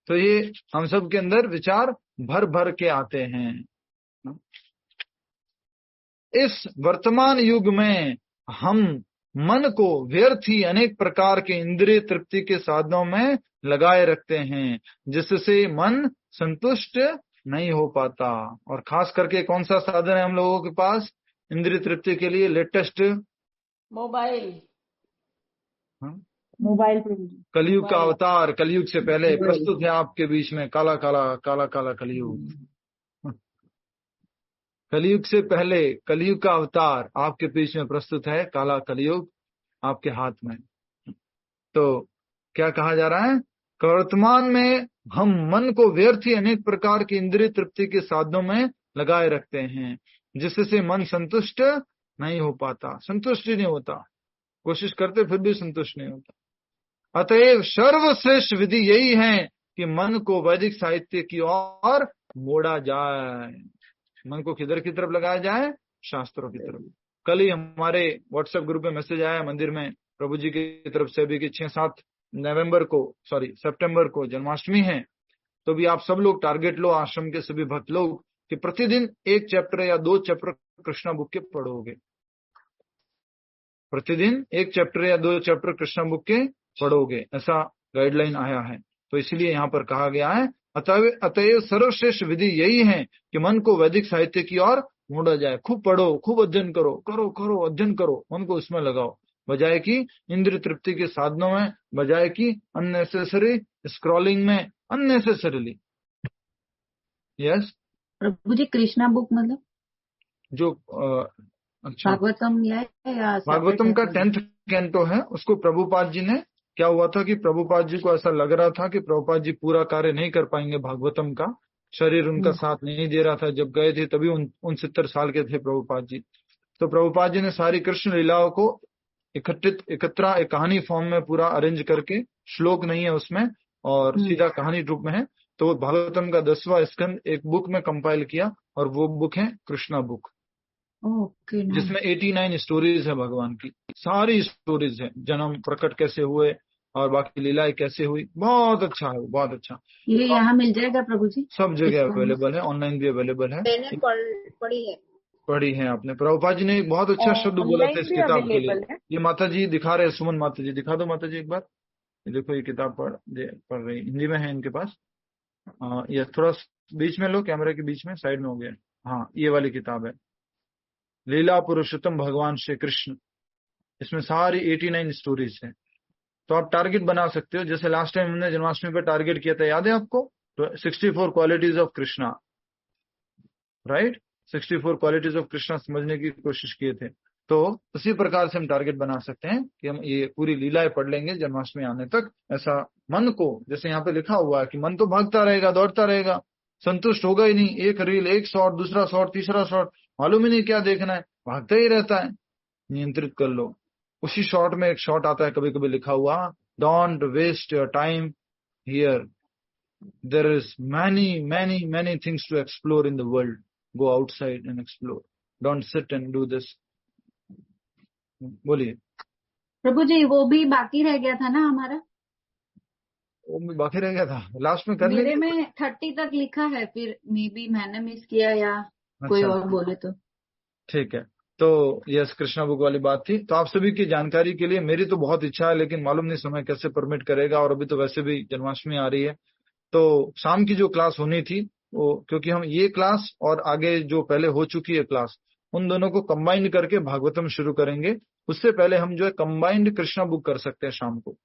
तो ये हम सब के अंदर विचार भर भर के आते हैं। इस वर्तमान युग में हम मन को व्यर्थ ही अनेक प्रकार के इंद्रिय तृप्ति के साधनों में लगाए रखते हैं, जिससे मन संतुष्ट नहीं हो पाता। और खास करके कौन सा साधन है हम लोगों के पास इंद्रिय तृप्ति के लिए? Latest mobile. मोबाइल प्रभु जी। कलयुग का अवतार, कलयुग से पहले प्रस्तुत है आपके बीच में काला काला काला काला कलयुग। कलयुग से पहले कलयुग का अवतार आपके बीच में प्रस्तुत है, काला कलयुग आपके हाथ में। तो क्या कहा जा रहा है? वर्तमान में हम मन को व्यर्थ ही अनेक प्रकार की इंद्रिय तृप्ति के साधनों में लगाए रखते हैं, जिससे मन संतुष्ट नहीं हो पाता, संतुष्ट ही नहीं होता, कोशिश करते फिर भी संतुष्ट नहीं होता। अतएव सर्वश्रेष्ठ विधि यही है कि मन को वैदिक साहित्य की ओर मोड़ा जाए। मन को किधर की तरफ लगाया जाए? शास्त्रों की तरफ। कल ही हमारे व्हाट्सएप ग्रुप में मैसेज आया मंदिर में प्रभु जी की तरफ से भी कि 6-7 सितंबर को जन्माष्टमी है, तो भी आप सब लोग टारगेट लो, आश्रम के सभी भक्त लोग, कि प्रतिदिन 1 चैप्टर या 2 चैप्टर कृष्णा बुक के पढ़ोगे। प्रतिदिन 1 चैप्टर या 2 चैप्टर कृष्णा बुक के पढ़ोगे, ऐसा गाइडलाइन आया है। तो इसलिए यहाँ पर कहा गया है अतएव सर्वश्रेष्ठ विधि यही है कि मन को वैदिक साहित्य की ओर मोड़ा जाए। खूब पढ़ो, खूब अध्ययन करो, अध्ययन करो, मन को उसमें लगाओ, बजाय कि इंद्रिय तृप्ति के साधनों में, बजाय कि अननेसेसरी स्क्रॉलिंग में, अननेसेसरीली। यस प्रभु जी कृष्णा बुक मतलब जो अच्छा, भागवतम या भागवतम का 10th कैंटो है, उसको प्रभुपाद जी ने, क्या हुआ था कि प्रभुपाद जी को ऐसा लग रहा था कि प्रभुपाद जी पूरा कार्य नहीं कर पाएंगे भागवतम का, शरीर उनका साथ नहीं दे रहा था। जब गए थे तभी 69 साल के थे प्रभुपाद जी। तो प्रभुपाद जी ने सारी कृष्ण लीलाओं को एकत्र एक कहानी फॉर्म में पूरा अरेंज करके, श्लोक नहीं है उसमें और सीधा कहानी रूप में है, तो भागवतम का 10वां स्कंद एक बुक में कंपाइल किया, और वो बुक है कृष्णा बुक, जिसमें 89 स्टोरीज है भगवान की, सारी स्टोरीज है, जन्म प्रकट कैसे हुए और बाकी लीलाएं कैसे हुई। बहुत अच्छा है, बहुत अच्छा। ये यहाँ मिल जाएगा प्रभु जी? सब जगह अवेलेबल है, ऑनलाइन भी अवेलेबल है। मैंने पढ़ी है आपने। प्रभुपाद जी ने एक बहुत अच्छा शब्द बोला था इस किताब के लिए। ये माता जी दिखा रहे हैं, सुमन माता जी दिखा दो माता जी एक बार। ये देखो, ये किताब पढ़ रही, हिंदी में है इनके पास। ये थोड़ा बीच में लो, कैमरे के बीच में, साइड में हो गया। हाँ, ये वाली किताब है, लीला पुरुषोत्तम भगवान श्री कृष्ण। इसमें सारी 89 स्टोरीज हैं। तो आप टारगेट बना सकते हो, जैसे लास्ट टाइम हमने जन्माष्टमी पर टारगेट किया था, याद है आपको? तो 64 qualities of Krishna, right? 64 qualities of Krishna समझने की कोशिश किए थे। तो उसी प्रकार से हम टारगेट बना सकते हैं कि हम ये पूरी लीलाएं पढ़ लेंगे जन्माष्टमी आने तक। ऐसा मन को, जैसे यहाँ पे लिखा हुआ है कि मन तो भागता रहेगा, दौड़ता रहेगा, संतुष्ट होगा ही नहीं। एक रील, एक शॉट, दूसरा शॉट, तीसरा शॉट, मालूम ही नहीं क्या देखना है, भागता ही रहता है। नियंत्रित कर लो। उसी शॉट में एक शॉट आता है कभी कभी लिखा हुआ, don't waste your time here, there is many things to explore in the world, go outside and explore, don't sit and do this. बोलिए प्रभु जी। वो भी बाकी रह गया था ना हमारा? वो भी बाकी रह गया था, लास्ट में कर मेरे में 30 तक लिखा है, फिर मे बी मैंने मिस किया या कोई अच्छा, और बोले तो। ठीक है। तो यस, कृष्णा बुक वाली बात थी। तो आप सभी की जानकारी के लिए, मेरी तो बहुत इच्छा है, लेकिन मालूम नहीं समय कैसे परमिट करेगा, और अभी तो वैसे भी जन्माष्टमी आ रही है। तो शाम की जो क्लास होनी थी वो, क्योंकि हम ये क्लास और आगे जो पहले हो चुकी है क्लास, उन दोनों को कंबाइंड करके भागवतम शुरू करेंगे। उससे पहले हम जो है कंबाइंड कृष्णा बुक कर सकते हैं शाम को।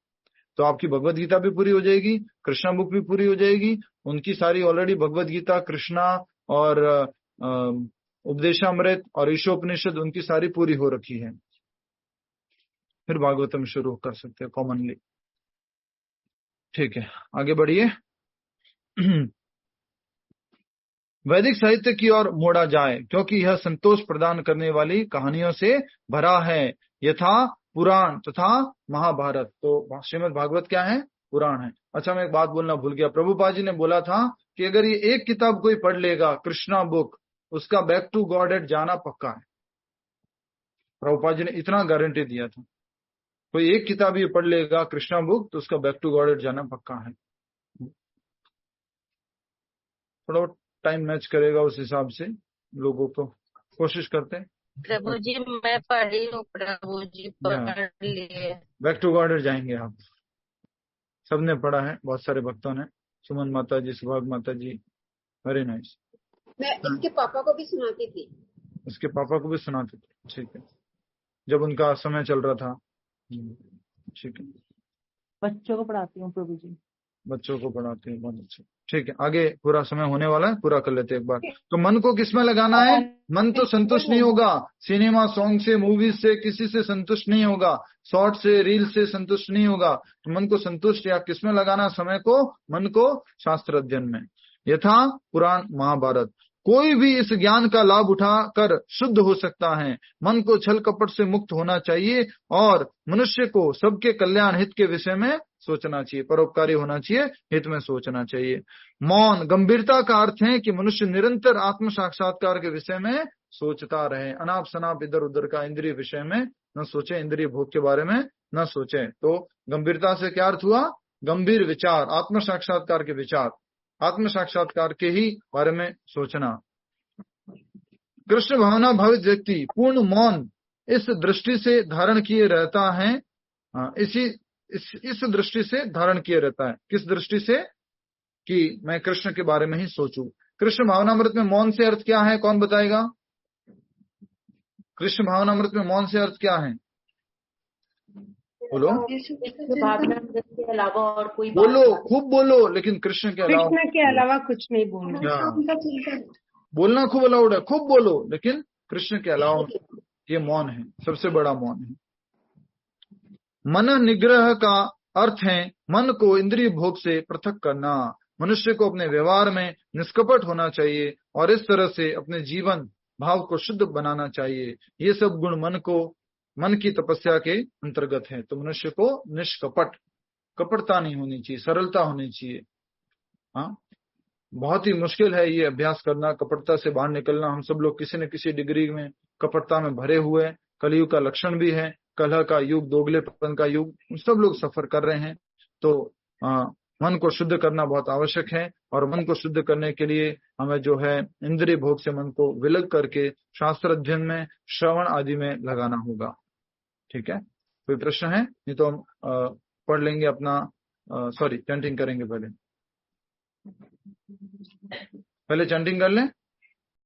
तो आपकी भगवत गीता भी पूरी हो जाएगी, कृष्णा बुक भी पूरी हो जाएगी। उनकी सारी ऑलरेडी भगवत गीता, कृष्णा और उपदेशामृत और ईशोपनिषद, उनकी सारी पूरी हो रखी है। फिर भागवतम शुरू कर सकते हैं कॉमनली। ठीक है, आगे बढ़िए। वैदिक साहित्य की ओर मोड़ा जाए, क्योंकि यह संतोष प्रदान करने वाली कहानियों से भरा है, यथा पुराण तथा महाभारत। तो श्रीमद् भागवत क्या है? पुराण है। अच्छा, मैं एक बात बोलना भूल गया। प्रभुपाद जी ने बोला था कि अगर ये एक किताब कोई पढ़ लेगा, कृष्णा बुक, उसका बैक टू गॉड एड जाना पक्का है। प्रभुपाद जी ने इतना गारंटी दिया था, कोई एक किताब ये पढ़ लेगा कृष्णा बुक, तो उसका बैक टू गॉड एड जाना पक्का है। थोड़ा टाइम मैच करेगा उस हिसाब से, लोगों को कोशिश करते हैं। प्रभु जी मैं पढ़ी हूँ, प्रभु जी पढ़ लिए। बैक टू गॉड जाएंगे आप, सबने पढ़ा है, बहुत सारे भक्तों ने, सुमन माता जी, सुभाग माता जी, वेरी नाइस। मैं इसके पापा को भी सुनाती थी। इसके पापा को भी सुनाते थे, ठीक है, जब उनका समय चल रहा था। ठीक है। बच्चों को पढ़ाती हूँ प्रभु जी। बच्चों को पढ़ाते हैं, बहुत अच्छा। ठीक है, आगे पूरा समय होने वाला है, पूरा कर लेते हैं एक बार। तो मन को किसमें लगाना है? मन तो संतुष्ट नहीं होगा, सिनेमा सॉन्ग से, मूवीज से, किसी से संतुष्ट नहीं होगा, शॉर्ट से, रील से संतुष्ट नहीं होगा। तो मन को संतुष्ट या किसमें लगाना समय को? मन को शास्त्र अध्ययन में। यथा पुराण महाभारत। कोई भी इस ज्ञान का लाभ उठाकर शुद्ध हो सकता है। मन को छल कपट से मुक्त होना चाहिए और मनुष्य को सबके कल्याण हित के विषय में सोचना चाहिए, परोपकारी होना चाहिए, हित में सोचना चाहिए। मौन गंभीरता का अर्थ है कि मनुष्य निरंतर आत्म साक्षात्कार के विषय में सोचता रहे, अनाप शनाप इधर उधर का इंद्रिय विषय में न सोचे, इंद्रिय भोग के बारे में न सोचे। तो गंभीरता से क्या अर्थ हुआ? गंभीर विचार, आत्म साक्षात्कार के विचार, आत्म साक्षात्कार के ही बारे में सोचना। कृष्ण भावना भावित व्यक्ति पूर्ण मौन इस दृष्टि से धारण किए रहता है, इस दृष्टि से धारण किए रहता है। किस दृष्टि से? कि मैं कृष्ण के बारे में ही सोचूं। कृष्ण भावनामृत में मौन से अर्थ क्या है? कौन बताएगा? कृष्ण भावनामृत में मौन से अर्थ क्या है? बोलो भावनामृत के अलावा और कोई बोलो, खूब बोलो, लेकिन कृष्ण के अलावा, कृष्ण के अलावा कुछ नहीं बोलना। बोलना खूब अलाउड है, खूब बोलो, लेकिन कृष्ण के अलावा ये मौन है, सबसे बड़ा मौन है। मन निग्रह का अर्थ है मन को इंद्रिय भोग से पृथक करना। मनुष्य को अपने व्यवहार में निष्कपट होना चाहिए और इस तरह से अपने जीवन भाव को शुद्ध बनाना चाहिए। ये सब गुण मन की तपस्या के अंतर्गत है। तो मनुष्य को निष्कपट, कपटता नहीं होनी चाहिए, सरलता होनी चाहिए। हाँ, बहुत ही मुश्किल है ये अभ्यास करना, कपटता से बाहर निकलना। हम सब लोग किसी न किसी डिग्री में कपटता में भरे हुए हैं। कलयुग का लक्षण भी है, कलह का युग, दोगलेपन का युग, सब लोग सफर कर रहे हैं। तो मन को शुद्ध करना बहुत आवश्यक है और मन को शुद्ध करने के लिए हमें जो है इंद्रिय भोग से मन को विलग करके शास्त्र अध्ययन में, श्रवण आदि में लगाना होगा। ठीक है, कोई प्रश्न है? नहीं तो हम पढ़ लेंगे अपना, चैंटिंग करेंगे। पहले चैंटिंग कर लें।